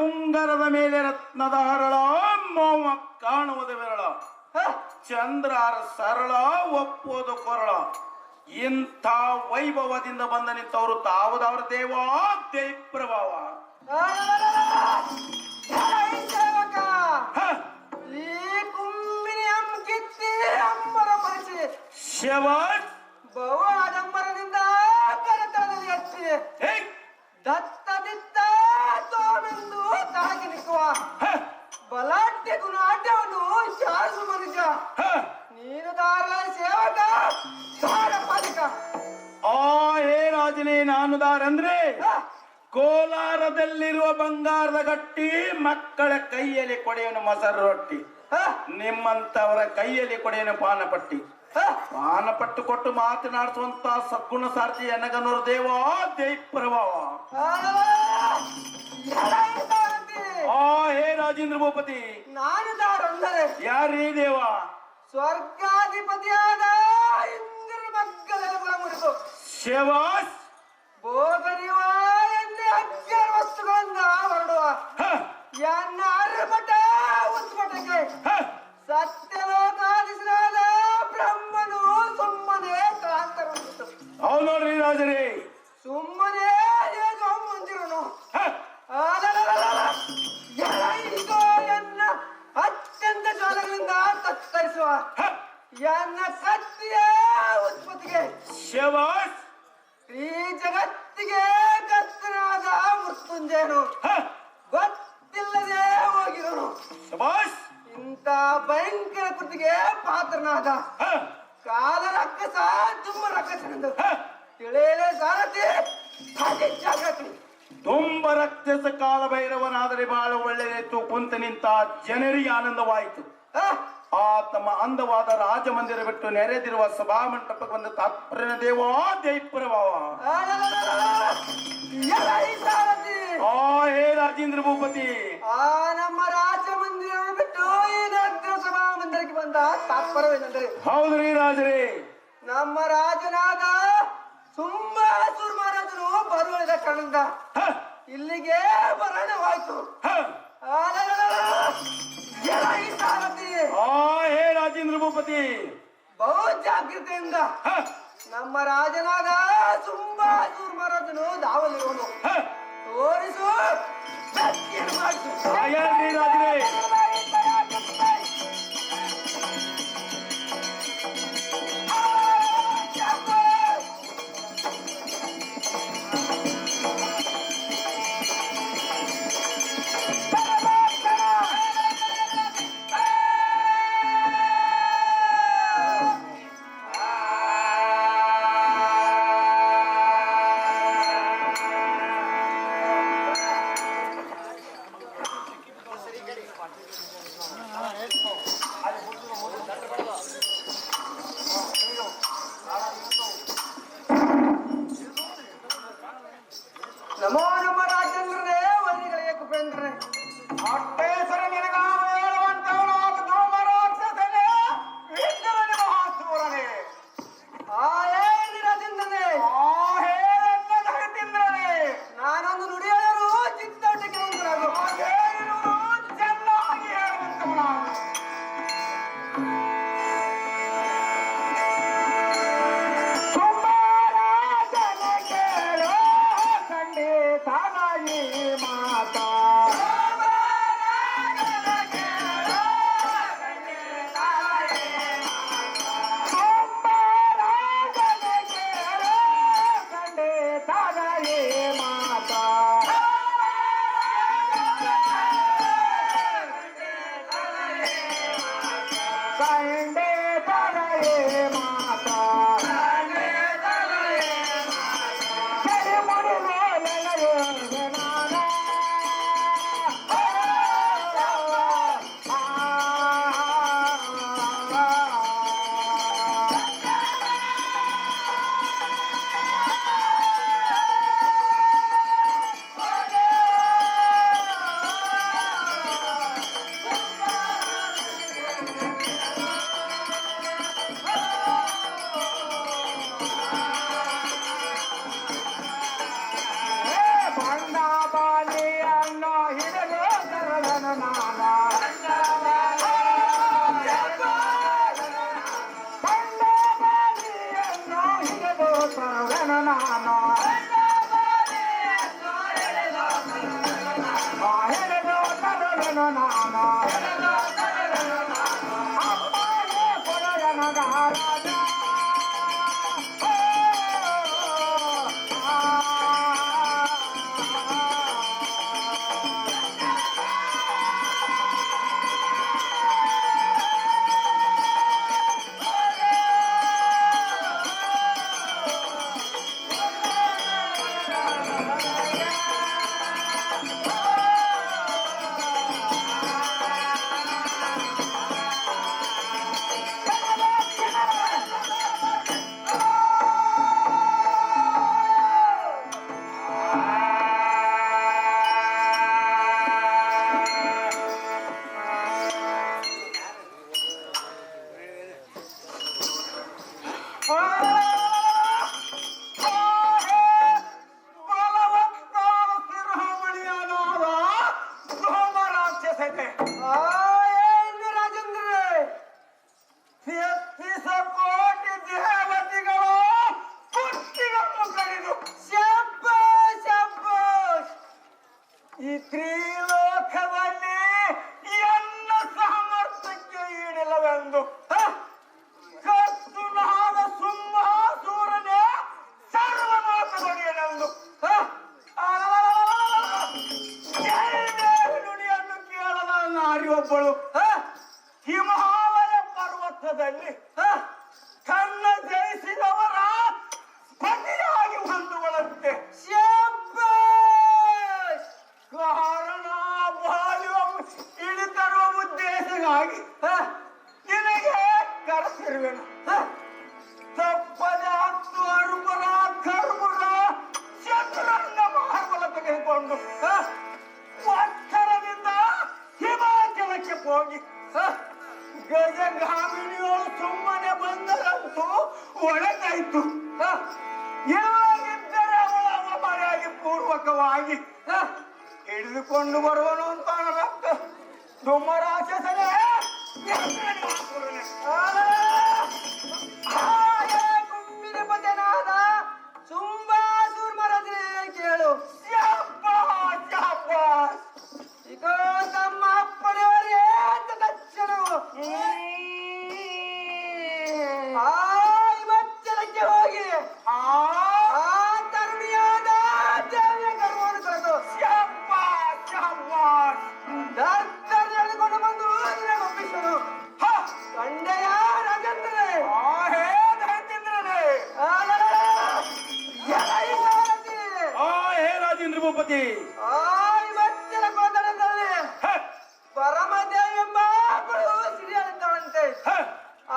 ಉಂಗರದ ಮೇಲೆ ರತ್ನದ ಹರಳ ಮೋಮ ಕಾಣುವುದು ವಿರಳ ಚಂದ್ರಾರ ಸರಳ ಒಪ್ಪೋದು ಕೊರಳ ಇಂಥ ವೈಭವದಿಂದ ಬಂದ ನಿಂತವರು ತಾವದವರ ದೇವ ಪ್ರಭಾವ ಈ ಕುಂಬಿನಿ ಅಮ್ಕಿತ್ತಿ ಅಮ್ಮರ ಮನಸ್ಸಿ ಶಬಾಷ್ ಬಹು ಆಡಂಬರದಿಂದ ಕರತದಲ್ಲಿ ಹಚ್ಚಿ ದತ್ತದಿತ್ತ ತೋಮೆಂದು ತಾಗಿ ನಿಕ್ಕುವ ಬಲಾಢ್ಯ ಗುಣಾಢ್ಯವನ್ನು ಶಾಸು ಮನುಜ ನೀನು ದಾರ ಸೇವಕ ದಾರ ಪಾಲಕ ಹೇ ರಾಜನೇ ನಾನು ದಾರಂದ್ರೆ ಕೋಲಾರದಲ್ಲಿರುವ ಬಂಗಾರದ ಗಟ್ಟಿ ಮಕ್ಕಳ ಕೈಯಲ್ಲಿ ಕೊಡೆಯನ್ನು ಮೊಸರು ರೊಟ್ಟಿ ನಿಮ್ಮಂತವರ ಕೈಯಲ್ಲಿ ಕೊಡೆಯನ್ನು ಪಾನಪಟ್ಟಿ ಪಾನಪಟ್ಟು ಕೊಟ್ಟು ಮಾತನಾಡಿಸುವಂತ ಸದ್ಗುಣ ಸಾರ್ಥಿ ಎನಗನೂರ ದೇವ ಪ್ರಭಾವ ಹೇ ರಾಜೇಂದ್ರ ಭೂಪತಿ ನಾನು ದಾರಂದರೆ ಯಾರೇ ದೇವ ಸ್ವರ್ಗಾಧಿಪತಿಯಾದ ಇಂದ್ರ ಮಗ್ಗದಲ್ಲಿ ಮುರಿದು ಶಬಾಷ್ ಭೋಗನಿವ ಎನ್ನೆ ಅಜ್ಞಾನ ವಸ್ತುಗಳಿಂದ ಹೊರಡುವ ಎನ್ನ ಅರ್ಭಟ ಉತ್ಪಟಕ್ಕೆ ಸತ್ಯಲೋಕಾಧೀಶನಾದ ಬ್ರಹ್ಮನು ಸುಮ್ಮನೆ ಕಾಂತರಂತು ಹೌದು ನೋಡ್ರಿ ರಾಜರೇ ಸುಮ್ಮನೆ ಹೇಗೋ ಮುಂದಿರುನು ಇದು ಎನ್ನ ಅತ್ಯಂತ ಜ್ವಾಲಗಳಿಂದ ತತ್ತರಿಸುವ ಎನ್ನ ಸತ್ಯ ಉತ್ಪತ್ತಿಗೆ ಶಬಾಷ್ ಈ ಜಗತ್ತಿಗೆ ಕರ್ತನಾದ ಮೃತ್ಯುಂಜಯನು ಗೊತ್ತಿಲ್ಲದೆ ಹೋಗಿರೋನು ಶಬಾಷ್ ಇಂಥ ಭಯಂಕರ ಕೃತಿಗೆ ಪಾತ್ರನಾದ ಕಾಲ ರಕ್ಕಸ ತುಂಬ ರಕ್ಕಸನೆಂದು ತಿಳಿಯಲೇ ಸಾರಥಿ ಹಾಗೆ ಜಾಗೃತಿ ತುಂಬ ರಕ್ತಸ ಕಾಲ ಭೈರವನಾದರೆ ಬಹಳ ಒಳ್ಳೆಯದಾಯ್ತು ಕುಂತ ನಿಂತ ಜನರಿಗೆ ಆನಂದವಾಯಿತು ಆ ತಮ್ಮ ಅಂದವಾದ ರಾಜಮಂದಿರ ಬಿಟ್ಟು ನೆರೆದಿರುವ ಸಭಾ ಮಂಟಪಕ್ಕೆ ಬಂದ ತಾತ್ಪರ್ಯ ದೇವ ಪ್ರಭಾವ ಹೇ ರಾಜೇಂದ್ರ ಭೂಪತಿ ನಮ್ಮ ರಾಜ ಮಂದಿರ ಬಿಟ್ಟು ಈ ನಗರ ಸಭಾ ಮಂದಿರಕ್ಕೆ ಬಂದ ತಾತ್ಪರ್ಯವೇನೆಂದರೆ ಹೌದ್ರಿ ರಾಜರೇ ನಮ್ಮ ರಾಜನಾದ ಸುಂಬಾಸುರ ಮಹಾರಾಜನು ಬರುವುದ ಕಾರಣದಿಂದ ಇಲ್ಲಿಗೆ ಬರಣವಾಯ್ತು ಹೇ ರಾಜೇಂದ್ರ ಭೂಪತಿ ಬಹು ಜಾಗೃತಿಯಿಂದ ನಮ್ಮ ರಾಜನಾದ ಸುಂಬಾಸುರ ಮಹಾರಾಜನು ದಾವಲಿರುವನು ತೋರಿಸು ರಾಜರೇ ಈ ತ್ರಿಲೋಕದಲ್ಲಿ ಎನ್ನ ಸಾಮರ್ಥ್ಯಕ್ಕೆ ಈಡಿಲ್ಲವೆಂದು ಕತ್ತು ನಾದ ಸಿಂಹಾಸೂರನೇ ಸರ್ವನಾಥಗೊಡೆಯನೆಂದು ನುಡಿಯನ್ನು ಕೇಳದ ನಾರಿಯೊಬ್ಬಳು ಹಿಮಾಲಯ ಪರ್ವತದಲ್ಲಿ ಕನ್ನ ಜಯಿಸಿದವರ ಪತಿಯಾಗಿ ಹೊಂದುವಳಂತೆ ಕಾರಣ ಬಾಳುವ ಇಳಿತರುವ ಉದ್ದೇಶವಾಗಿ ನಿನಗೆ ಕರೆಸಿರುವೆನು. ತಪ್ಪದೆ 10 ಅರುಬರ ಕರ್ಮುರ ಚತುರಂಗ ಮಹಾಬಲ ತೆಗೆದುಕೊಂಡು ಒತ್ತರದಿಂದ ಹಿಮಾಚಲಕ್ಕೆ ಹೋಗಿ ಗಜಗಾಮಿನಿಯಳು ಸುಮ್ಮನೆ ಬಂದರಂತೂ ಒಳಗಾಯ್ತು. ಇಲ್ಲದಿದ್ದರೆ ಅವಳ ಅವಮರ್ಯಾದೆ ಪೂರ್ವಕವಾಗಿ ಹಿಡಿದುಕೊಂಡು ಬರುವನು ಅಂತ ರಕ್ತ ಧೂಮರಾಕ್ಷಸನೇ ಗುಂಬಿನ ಪತನಾದ ಸುಂಬಾಸುರ್ ಮರದ್ರೆ ಕೇಳು ಈಗ ತಮ್ಮ ಅಪ್ಪನವರೇ ಅಂತ ತಕ್ಷಣವು ಹಿಮಾಚಲಕ್ಕೆ ಹೋಗಿ ತರುಣಿಯಾದ ದೇವಿಯ ಗರ್ವವನ್ನು ಕಳೆದು ಎಳೆದುಕೊಂಡು ಬಂದು ಒಪ್ಪಿಸನು. ಕಂಡೆಯ ರಾಜೇಂದ್ರನೇ ಹೇ ರಾಜೇಂದ್ರ ಭೂಪತಿ ಹಿಮಾಚಲ ಗೋದರದಲ್ಲಿ ಪರಮದೇವಿ ಎಂಬ ಸಿರಿಯಾಳಿದ್ದವಂತೆ.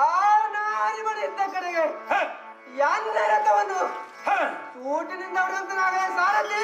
ಆ ನಾರಿ ಬಳಿದ್ದ ಕಡೆಗೆ ಎನ್ನ ರಥವನ್ನು ಊಟಿನಿಂದ ಹೊಡೆದಂತನಾಗಲೇ ಸಾರಥಿ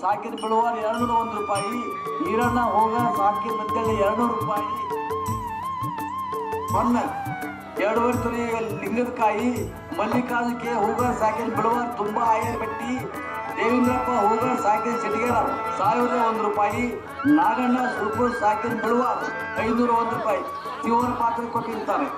ಸಾಕಿನ ಬಿಳುವಾರ 201 ರೂಪಾಯಿ, ಈರಣ್ಣ ಹೋಗ ಸಾಕಿನ ಮಧ್ಯದಲ್ಲಿ 200 ರೂಪಾಯಿ, ಹೊನ್ನ 2.5 ತೊಲೆ ಲಿಂಗದ ಕಾಯಿ, ಮಲ್ಲಿಕಾರ್ಜುನಕ್ಕೆ ಹೋಗ ಸಾಕಿನ ಬಿಳುವಾರ ತುಂಬಾ ಆಯರ್ ಬೆಟ್ಟಿ, ದೇವೇಂದ್ರಪ್ಪ ಹೋಗ ಸಾಕಿನ ಸಿಟಿಗೆರ 1001 ರೂಪಾಯಿ, ನಾಗಣ್ಣ ಸುರ್ಪುರ್ ಸಾಕಿನ ಬಿಳುವಾರ 501 ರೂಪಾಯಿ ಶಿವನ ಪಾತ್ರ ಕೊಟ್ಟಿರ್ತಾರೆ.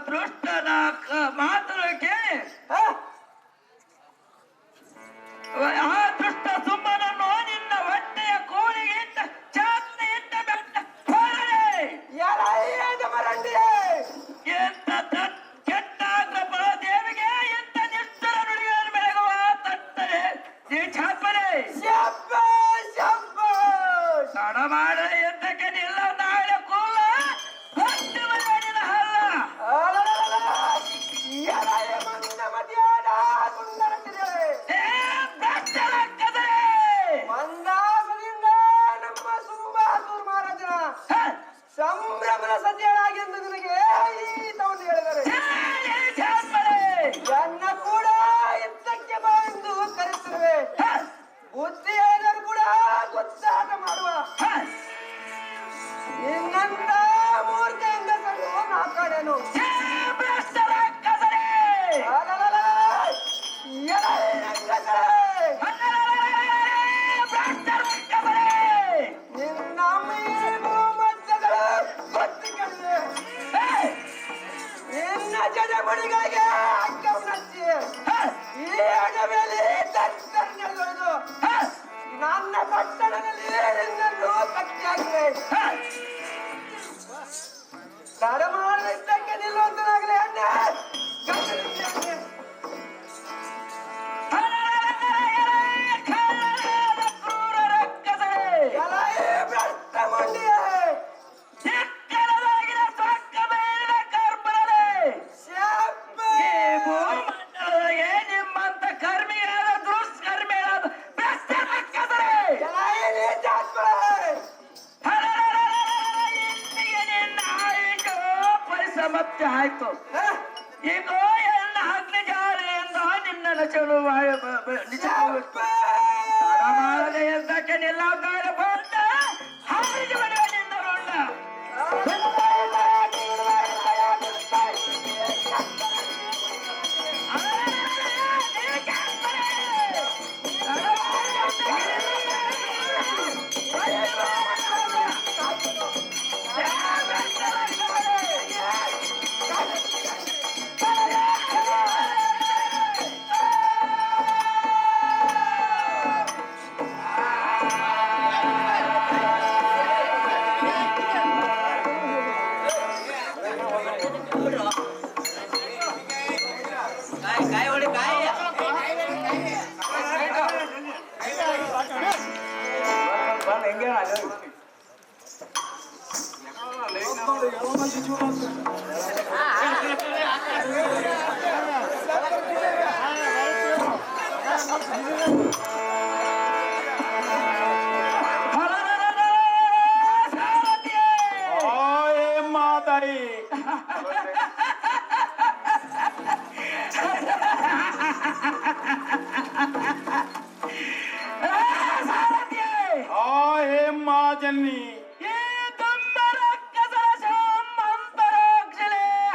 ದೃಷ್ಟನ ಮಾತನ್ನು ಕೇಳಿ ಆ ದುಷ್ಟ ಸುಮ್ಮನನ್ನು ನಿನ್ನ ಹೊಟ್ಟೆಯ ಕೋಳಿಗೆ ಇಟ್ಟ ಚಾತ್ನೆ ಇಟ್ಟ ಬೆಟ್ಟ ಎಂತ ಕೆಟ್ಟ ದೇವಿಗೆ ಎಂತ ನಿಷ್ಠರ ನುಡಿಗಳನ್ನು ಬೆಳಗುವ ತಟ್ಟರೆ ಈ ಚಾತ್ಮನೆ ತಡ ಮಾಡದೆ ಎಂತಕ್ಕೆ ನಿಲ್ಲ ನಾಳೆ ಕೂಲ ಹೊಟ್ಟೆ ಮನೆಯ ಹಲ್ಲ ಸಂಭ್ರಮದ ಸದ್ಯಳಾಗೆಂದು ನಿನಗೆ ಈತವನ್ನು ಹೇಳಿದರೆ ನನ್ನ ಕೂಡ ಯುದ್ಧಕ್ಕೆ ಬಾ ಎಂದು ಕರೆಸಿರುವೆ ಬುದ್ಧಿ ಹೇಳಿದರೂ ಕೂಡ ಗೊತ್ತಾಟ ಮಾಡುವ ನಿನ್ನಂತ ಮೂರ್ತ ಹೆಂಗಸನ್ನು ಮಾತಾಡೇನು ನಿನ್ನ ಮೀನು ಮಧ್ಯಗಳು ಗೊತ್ತಿಗಳಿವೆ ನಿನ್ನ ಜಡಬಡಿಗಳಿಗೆ ಅಕ್ಕವನ್ನು ಹಚ್ಚಿ ಈ ಅಡವಿಯಲ್ಲಿ ನಡೆದು ನನ್ನ ಪಟ್ಟಣದಲ್ಲಿ ನಿನ್ನನ್ನು ಕಟ್ಟಿಯಾಗಿವೆ ತಡ ಮಾಡಿದ್ದಕ್ಕೆ ನಿಲ್ಲುವಂತನಾಗಲಿ ಅಣ್ಣ ನಿಮ್ಮಂತ ಕರ್ಮಿಯಾದ ದುಷ್ಕರ್ಮಿಯಾದ ಪರಿಸಮತ್ಯ ಆಯ್ತು ಈಗ ಎಲ್ಲ ಅಗ್ನಿ ಜಾಲೆಯಿಂದ ನಿನ್ನ ಚಲು ನಿಜ ಮಾಡದೆ ಎಂದಕ್ಕೆ ನಿಲ್ಲ ಬಂದ ಹಾಗೆ ಬರುವ ನಿನ್ನ ರುಂಡ ಮಾತಾಯಿ ಜನ್ನಿ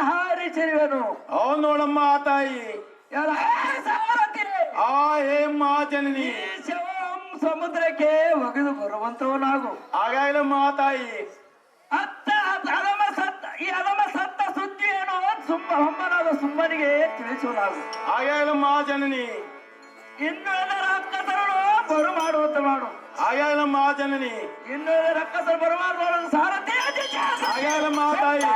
ಹಾರಿಸಿರುವನು ಅವನು ನೋಡಮ್ಮ ತಾಯಿ ಆ ಹೇಮ ಜನನಿ ಸಮುದ್ರಕ್ಕೆ ಒಗೆದು ಬರುವಂತವನಾಗು ಹಾಗಾಗಲಮ್ಮ ತಾಯಿ ಈ ಅಧಮ ಸತ್ತ ಸುದ್ದಿ ಏನು ಹೊಮ್ಮನಾದ ಸುಮ್ಮನಿಗೆ ತಿಳಿಸುವನಾಗು ಹಾಗಾಗಲಮ್ಮ ಜನನಿ ಇನ್ನು ರಕ್ಕಸರು ಬರು ಮಾಡುವಂತ ಮಾಡು ಹಾಗಾಗಲಮ್ಮ ಜನನಿ ಇನ್ನು ರಕ್ಕಸರು ಬರು ಮಾಡುವ ಸಾರಥಿ ಹಾಗಾಗಲಮ್ಮ ತಾಯಿ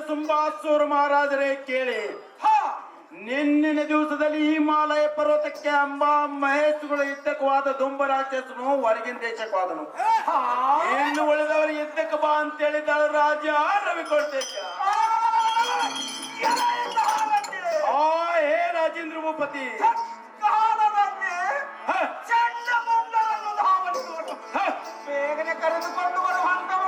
ಸುಂಬಾಸೂರು ಮಹಾರಾಜರೇ ಕೇಳಿ. ನಿನ್ನಿನ ದಿವಸದಲ್ಲಿ ಹಿಮಾಲಯ ಪರ್ವತಕ್ಕೆ ಅಂಬಾ ಮಹೇಶ್ಗಳು ಯುದ್ಧಕವಾದ ದುಂಬ ರಾಕ್ಷಸನು ಹೊರಗಿನ ದೇಶಕ್ಕಾದನು. ಇನ್ನು ಉಳಿದವರು ಯುದ್ಧಕ್ಕೆ ಬಾ ಅಂತ ಹೇಳಿದ ರಾಜ ರವಿ ಕೊಡ್ತೇಶ. ಹೇ ರಾಜೇಂದ್ರ ಭೂಪತಿ, ಬೇಗನೆ ಕರೆದುಕೊಂಡು ಬರುವಂತವರು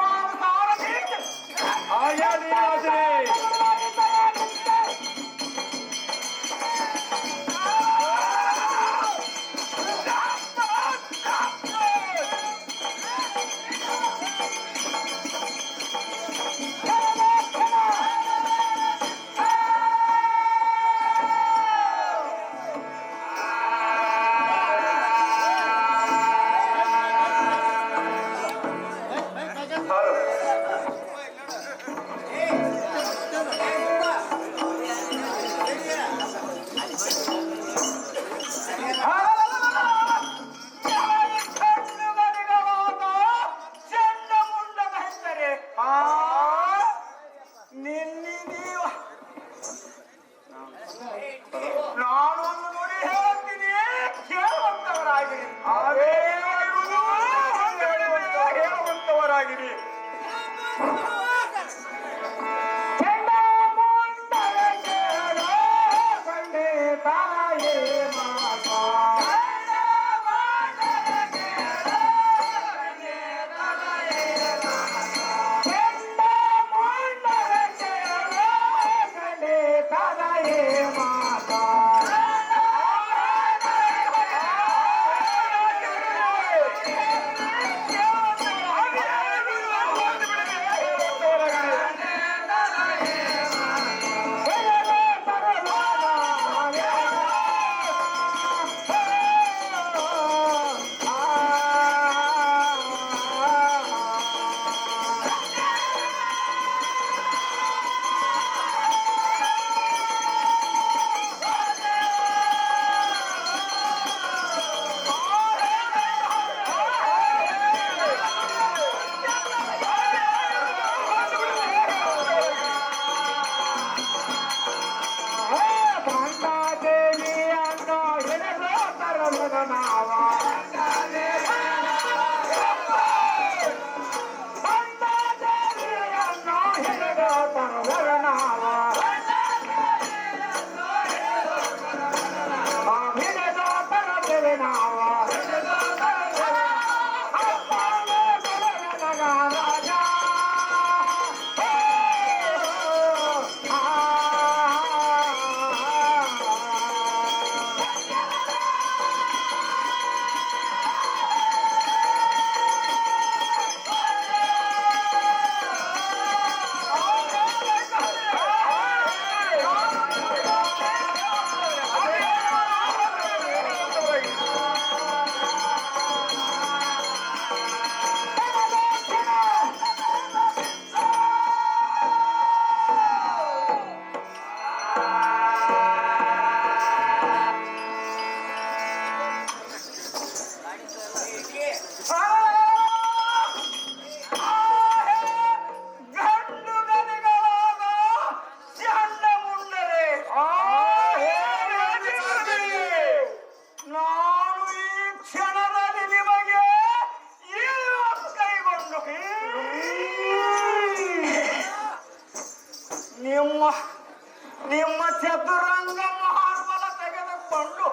ನಿಮ್ಮ ಚತುರಂಗ ಮಹಾಬಲ ತೆಗೆದುಕೊಂಡು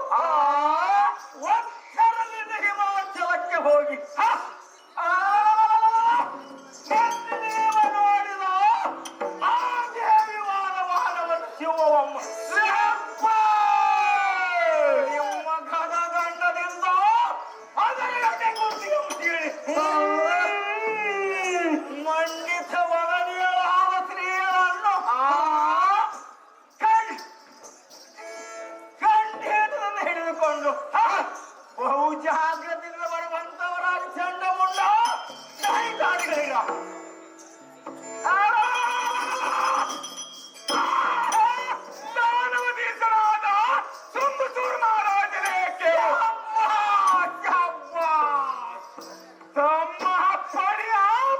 ಒತ್ತರದಿಂದ ಹಿಮಾಚಲಕ್ಕೆ ಹೋಗಿ ನೀವು ನೋಡಿದ ಆ ದೇವಿ ವಾರವಾರವನ್ನು ಶಿವಮ್ಮ ನಿಮ್ಮ ಗದಗಂಡದಿಂದ ಅದರ ಗುಂಡಿಗೆ ಮುಟ್ಟಿರಿ ಮಂಡಿತ ವರದಿಯರಾದ ಸ್ತ್ರೀಯರನ್ನು ಖಂಡಿತವನ್ನು ಹಿಡಿದುಕೊಂಡು ಬಹು ಜಾಗ್ರತೆಯಿಂದ ಬರುವಂತವರಾಗಿ ಚಂಡಮುಂಡ ನಾಯಿಗಾಡಿಗಳಿಗ ದಾನವಧೀಶರಾದ ಸುಂಬಸೂರು ಮಹಾರಾಜನೇಕೆ ತಮ್ಮ ಪಡೆಯ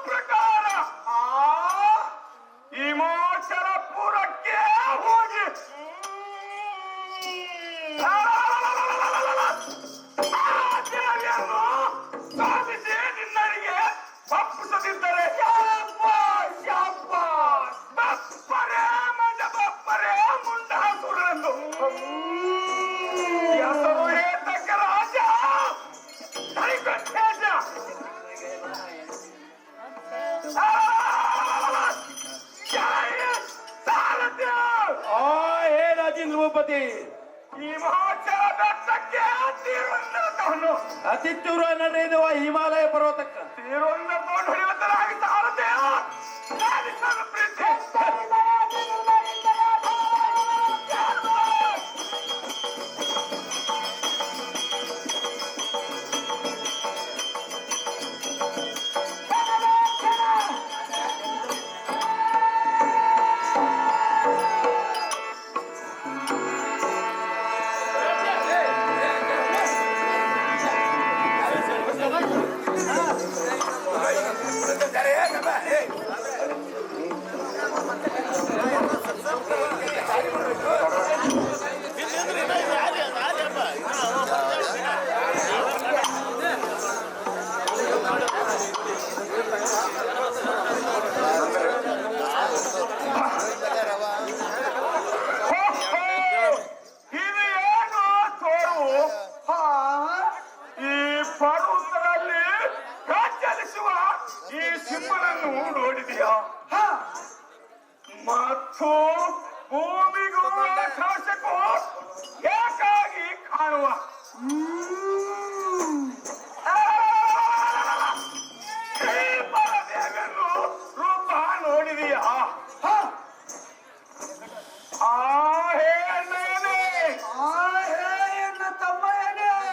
ಪ್ರಕಾರ ಹಿಮಾಚಲ ದೇವಿಯನ್ನು ಸಾಧಿಸಿ ನಿನ್ನರಿಗೆ ಒಪ್ಪಿಸದಿದ್ದರೆ ಬಪ್ಪರೆ ಮಂಡ ಬಪ್ಪರೆ ಮುಂಡಾಸುರನು ಹೆಸರು ಏತಕ್ಕ ರಾಜ ಹರಿಕಂಠೇಶ ಹೇ ರಾಜೇಂದ್ರ ಭೂಪತಿ ಈ ಮಹೋತ್ಸವ ಬೆಟ್ಟಕ್ಕೆ ತೀರುವಂತವನು ಅತಿ ತೀವ್ರ ನಡೆಯುವ ಹಿಮಾಲಯ ಪರ್ವತಕ್ಕೆ ತೀರುವಂತ ತೋಟ ಹೊಡೆಯುವಂತರಾಗಿ ಸಾಲತೆ ಪ್ರೀತಿ ಮತ್ತು ಭೂಮಿಗೂ ಆಕಾಶಕ್ಕೂ ಏಕಾಗಿ ಕಾಣುವ ದೇವಿಯನ್ನು ರೂಪ ನೋಡಿದೀಯಾ? ತಮ್ಮಯ್ಯನೇ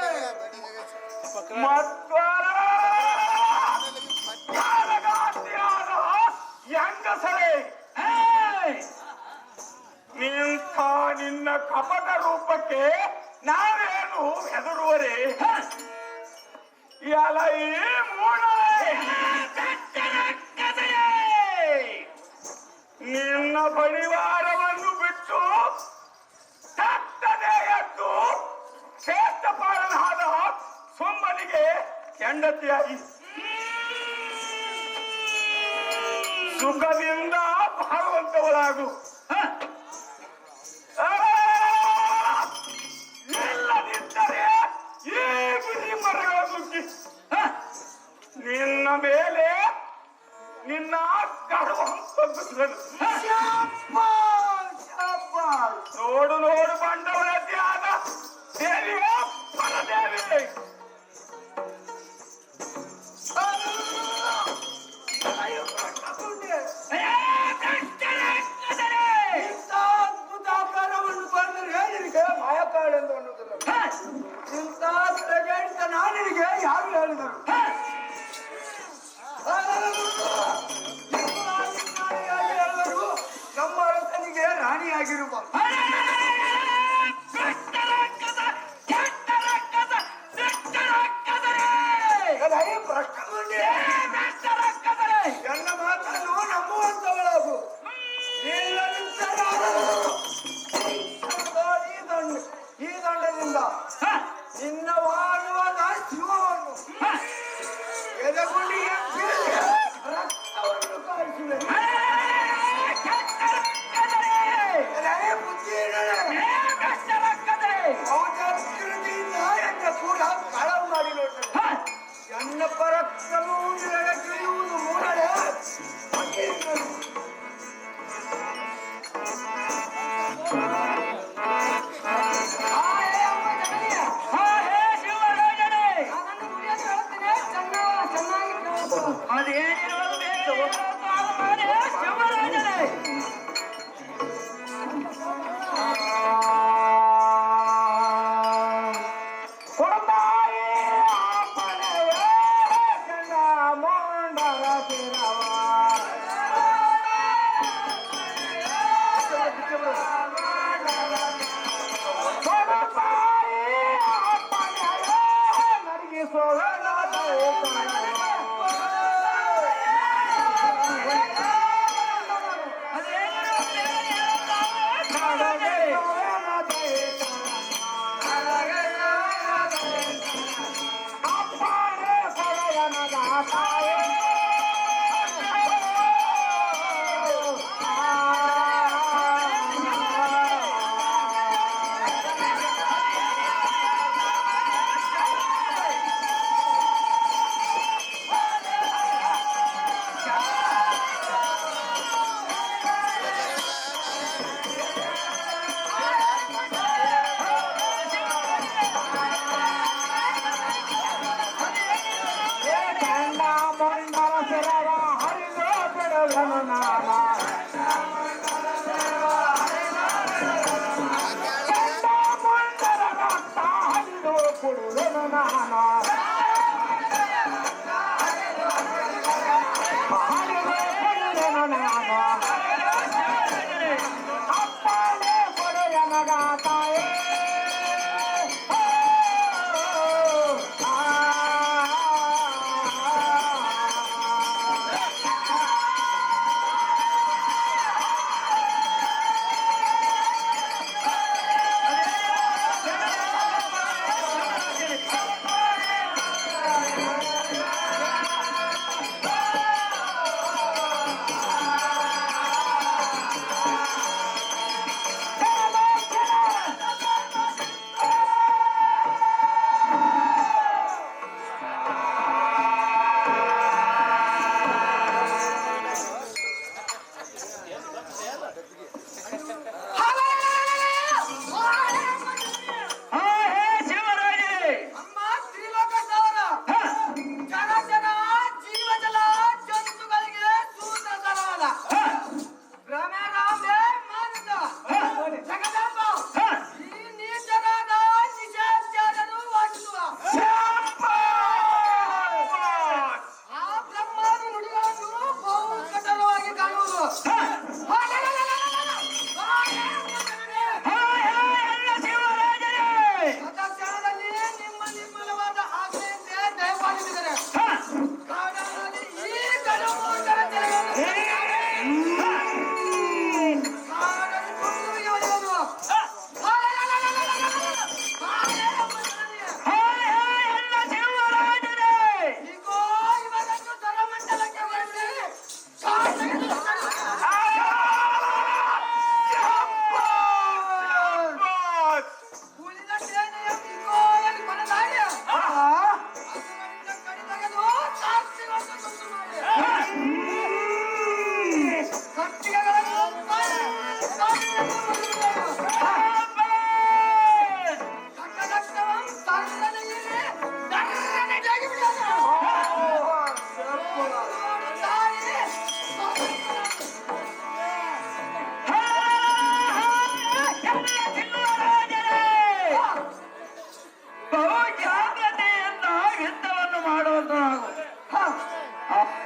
ಹೆಂಗಸರೇ, ನಿಂತ ನಿನ್ನ ಕಪಟ ರೂಪಕ್ಕೆ ನಾವೇನು ಹೆದರುವರೆ? ಎಲ್ಲ ಈ ನಿನ್ನ ಪರಿವಾರವನ್ನು ಬಿಟ್ಟು ತಟ್ಟನೆ ಎದ್ದು ಶ್ರೇಷ್ಠಪಾಲನಾದ ಸುಮ್ಮನಿಗೆ ಹೆಂಡತಿಯಾಗಿ ಸುಖದಿಂದ ಬಾಳುವಂತವಳಾಗು. ಇಲ್ಲದಿದ್ದರೆ ಈ ಗಿರಿ ಮರಗಳ ನುಗ್ಗಿ ನಿನ್ನ ಮೇಲೆ ನಿನ್ನ ನೋಡು ನೋಡು ಬಂಡವಳತಿ ಆದ ದೇವಿಯ ಪರದೇವಿ. ಅದ್ಭುತಾಕಾರವನ್ನು ಬಂದರೆ ನಿನಗೆ ಮಾಯಕಾಳೆಂದು ಅನ್ನೋದಿಲ್ಲ. ಇಂಥ ಪ್ರಜೆಂತ ನಾನಿಗೆ ಯಾರು ಹೇಳಿದರು? ಹೇಳಿದರು ನಮ್ಮ ಅರಸನಿಗೆ ರಾಣಿಯಾಗಿರುವ ನನ್ನ ಮಾತನ್ನು ನಂಬುವಂತವಳಾಗು. ಈ ದಂಡದಿಂದ ನಿನ್ನ ವಾಡುವಾದ ಶಿವವನ್ನು ಎದೆಗುಂಡಿಗೆ ರಕ್ತವನ್ನು ಕಾಯಿಸಿದೆ. ಔಷಧಿಯಿಂದ ಎನ್ನ ಕೂಡ ಕಳವು ಮಾಡಿ ನೋಡ್ತೇನೆ. ಎನ್ನ ಪರಕ್ರಮವು ನಿನಗೆ ತಿಳಿಯುವುದು ಮೂರನೇ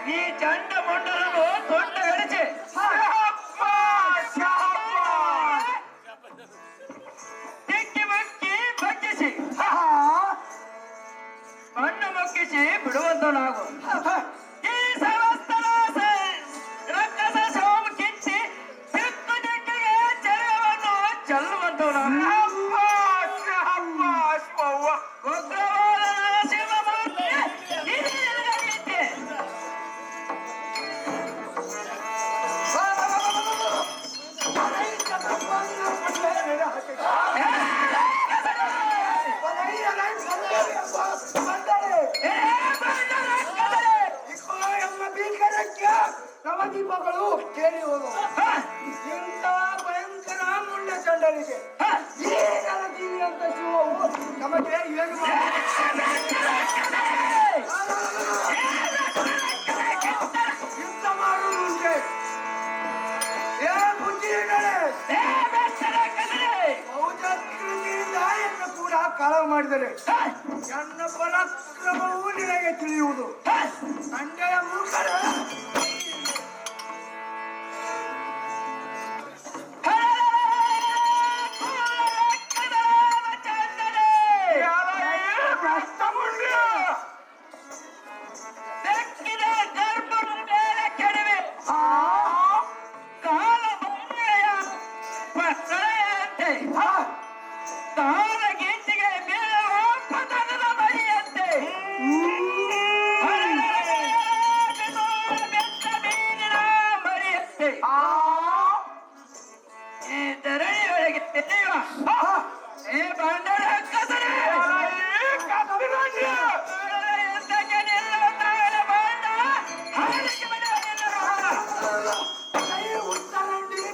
ಈ ಚಂಡ ಮಂಡಲವು ದೊಡ್ಡ ಗಡಿಚೆ ತಿಕ್ಕಿ ಮಕ್ಕಿ ಬಗ್ಗಿಸಿ ಮಣ್ಣು ಮುಕ್ಕಿಸಿ ಬಿಡುವಂತನಾಗು. ಈ ಸಮಸ್ತ ರಕ್ಕಸ ಶೋಮ ಕಿಚ್ಚಿ ದಿಕ್ಕು ದಿಕ್ಕಿಗೆ ಜಲವನ್ನು ಚೆಲ್ಲುವಂತವನಾಗು. ಉಗ್ರವಾದ ಶಿವಮೂರ್ತಿ ಇದೇ ನವದೀಪಗಳು ಕೇಳಿ ಹೋಗುವ ಇಂಥ ಭಯಂಕರ ಮುಂಡ ಚಂಡನಿಗೆ ಈ ಜಲದೀವಿ ಅಂತ ಶಿವವು ನಮಗೆ ಏನು ಯುದ್ಧ ಮಾಡುವುದುಂಟೆ. ಏ ಬುದ್ಧಿಗಳೇ, ಬಹುಜಾಗೃತಿಯಿಂದ ಎನ್ನು ಕೂಡ ಕಾಳ ಮಾಡಿದರೆ ನನ್ನ ಪರಾಕ್ರಮವು ನಿನಗೆ ತಿಳಿಯುವುದು. ತಂದೆಯ ಮೂರ್ಖರ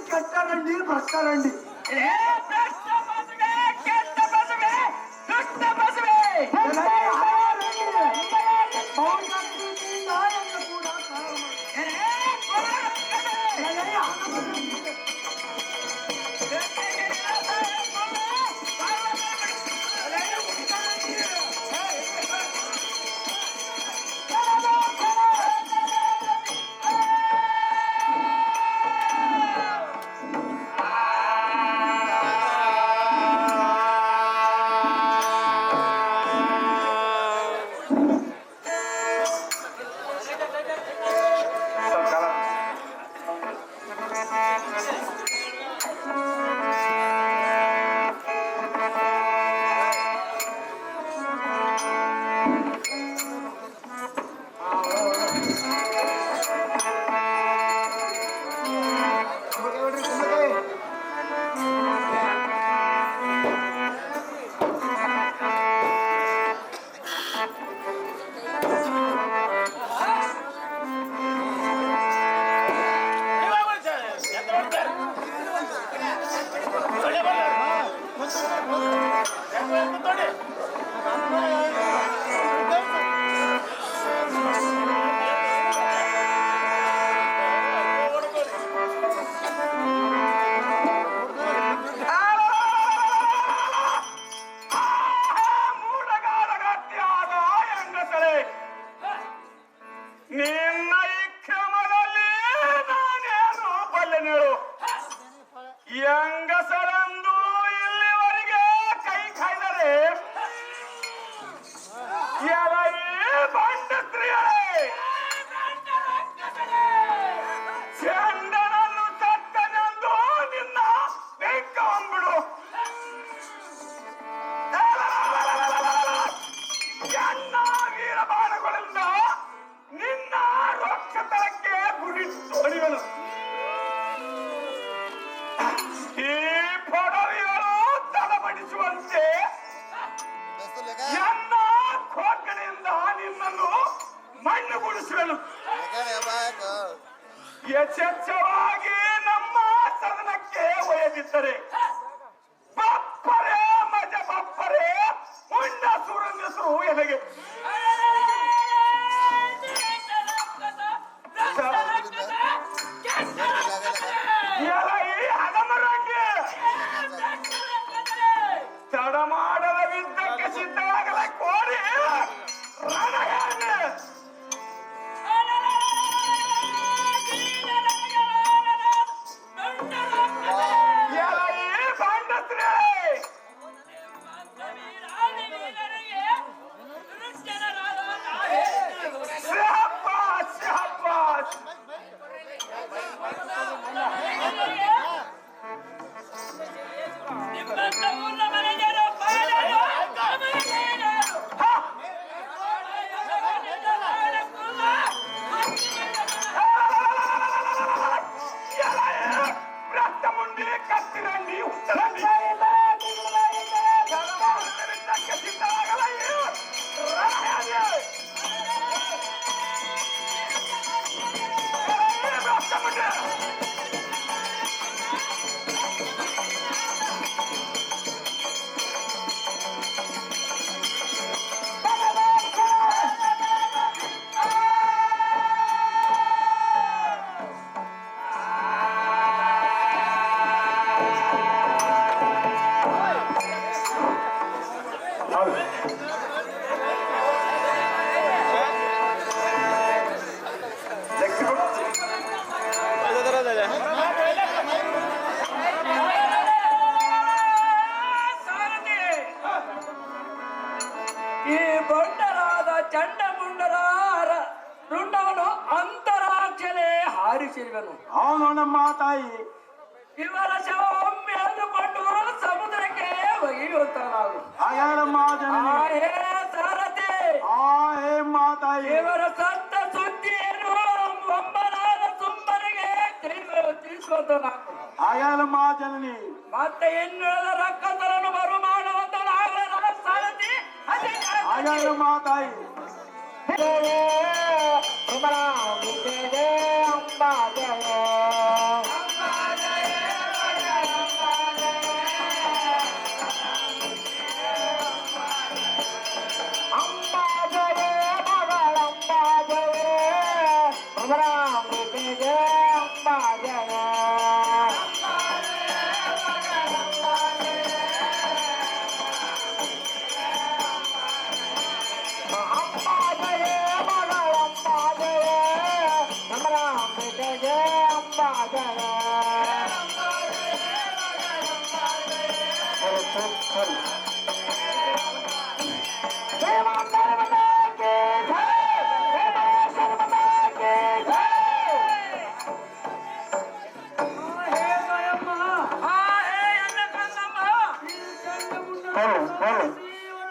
ಕೆಟ್ಟರಂಡಿ ಭ್ರಷ್ಟರಂಡಿ ಕೂಡ ಯಶಸ್ಸವಾಗಿ ನಮ್ಮ ಸದನಕ್ಕೆ ಒಯ್ಯದಿದ್ದರೆ ಬಪ್ಪರೇ ಮಜ ಬಪ್ಪರೇ ಮುಂಡ ಸುರಂಗಿಸರು ಎಲೆಗೆ ತಡ ಮಾಡದ ಯುದ್ಧಕ್ಕೆ ಸಿದ್ಧವಾಗಲ ಕೋರಿ ರಣಗಾದೆ ಈ ಬೊಂಡರಾದ ಚಂಡಮುಂಡರ ರುಂಡವನ್ನು ಅಂತರಾಕ್ಷಲೇ ಹಾರಿಸಿರುವನು. ಅವನು ನಮ್ಮ ತಾಯಿ ಇವರ ಶವ ಒಮ್ಮೆ ಅಂದುಕೊಂಡು ಸಮುದ್ರಕ್ಕೆ ಒಗೆಯುವಂತ ನಾವು ಹೇ ಸಾರಥಿ, ಹೇ ಮಾತಾಯಿ, ಇವರ ಸತ್ತ ಸುದ್ದಿಯನ್ನು ಒಮ್ಮನಾದ ಸುಮ್ಮನಿಗೆ ತಿಳಿಸುವಂತ ನಾವು ಹಾಗಲ್ಲಮ್ಮ ಜನನಿ. ಮತ್ತೆ ಇನ್ನುಳಿದ ರಕ್ಕಸರನ್ನು ಬರು ಮಾಡುವಂತ ನಾವೆಲ್ಲ ಸಾರಥಿ ಹಾಗಲ್ಲಮ್ಮ ತಾಯಿ.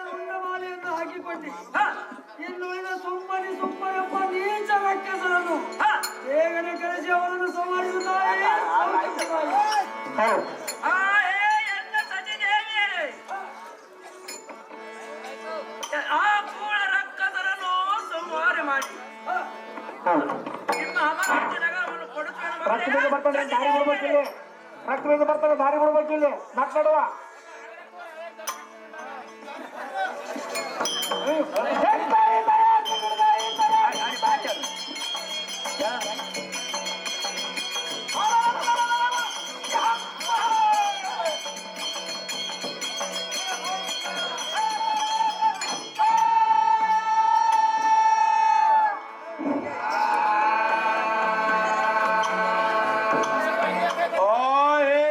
ಉಂಡಮಾಲೆಯನ್ನು ಹಾಕಿಕೊಂಡಿ ಇನ್ನುಳಿದ ಸುಮ್ಮನೆಪ್ಪ ನೀಚ ರಕ್ಕಸರನ್ನು ಬೇಗನೆ ಕರೆಸಿ ಅವರನ್ನು ಸಂಹರಿಸುತ್ತಾರೆ. ಆ ಕೂಡ ರಕ್ಕಸರನ್ನು ಸಂಹಾರ ಮಾಡಿ ನಿಮ್ಮ ಅಮರಾವತಿ ನಗರವನ್ನು ಕೊಡುತ್ತೇನೆ. ರಕ್ತ ಬರ್ತಾನೆ ದಾರಿ ಬಿಡ್ಬೇಕಿಲ್ಲ, ರಕ್ತ ಬರ್ತಾನೆ ದಾರಿ ಬಿಡ್ಬೇಕಿಲ್ಲ, ಮಾತಾಡುವ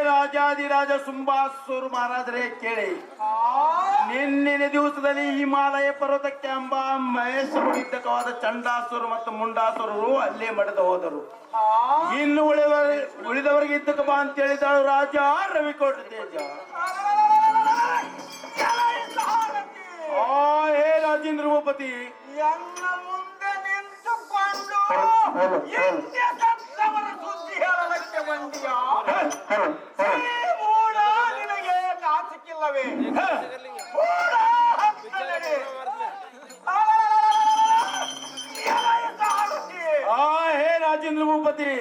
ರಾಜಾದಿರಾಜ ಸುಂಬಾಸುರ ಮಹಾರಾಜರೇ ಕೇಳಿ, ನಿನ್ನಿನ ದಿವಸದಲ್ಲಿ ಹಿಮಾಲಯ ಪರ್ವತಕ್ಕೆ ಅಂಬ ಮಹೇಶ್ವರಿದ್ದಕವಾದ ಚಂಡಾಸುರ ಮತ್ತು ಮುಂಡಾಸುರರು ಅಲ್ಲೇ ಮಡಿದು ಹೋದರು. ಇನ್ನು ಉಳಿದವರಿಗೆ ಇದ್ದಕ ಬಾ ಅಂತ ಹೇಳಿದಳು ರಾಜ ರವಿಕೋಟ ತೇಜ. ಹೇ ರಾಜೇಂದ್ರ ಭೂಪತಿ, ಎಲ್ಲ ಮುಂದೆ ನಿಂತುಕೊಂಡು ಸುದ್ದಿ ಹೇಳಲಕ್ಕೆ ಬಂದಿಯಾ? ಮೂಡ ನಿನಗೆ ನಾಚಿಕಿಲ್ಲವೇ? ಮೂಡ ಹತ್ತಲೇ. ಹೇ ರಾಜೇಂದ್ರ ಭೂಪತಿ,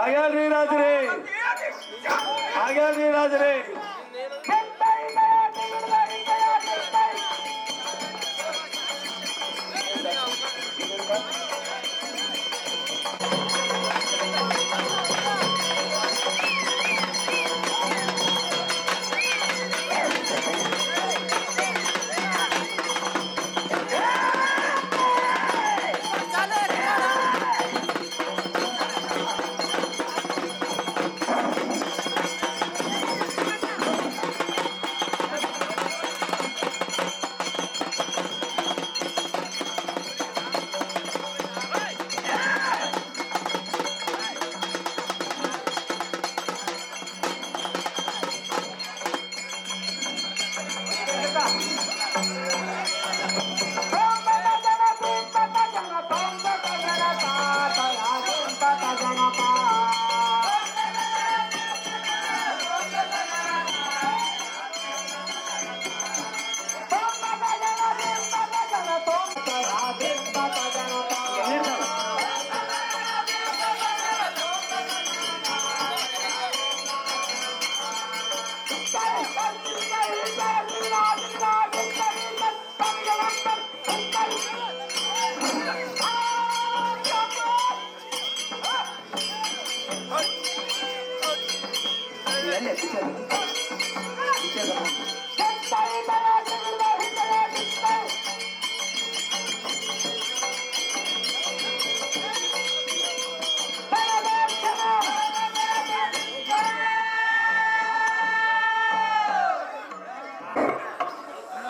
ಹಾಗ್ಯಾಲ್ರಿ ರಾಜರೇ, ಹಾಗ್ಯಾಲ್ರಿ ರಾಜರೇ.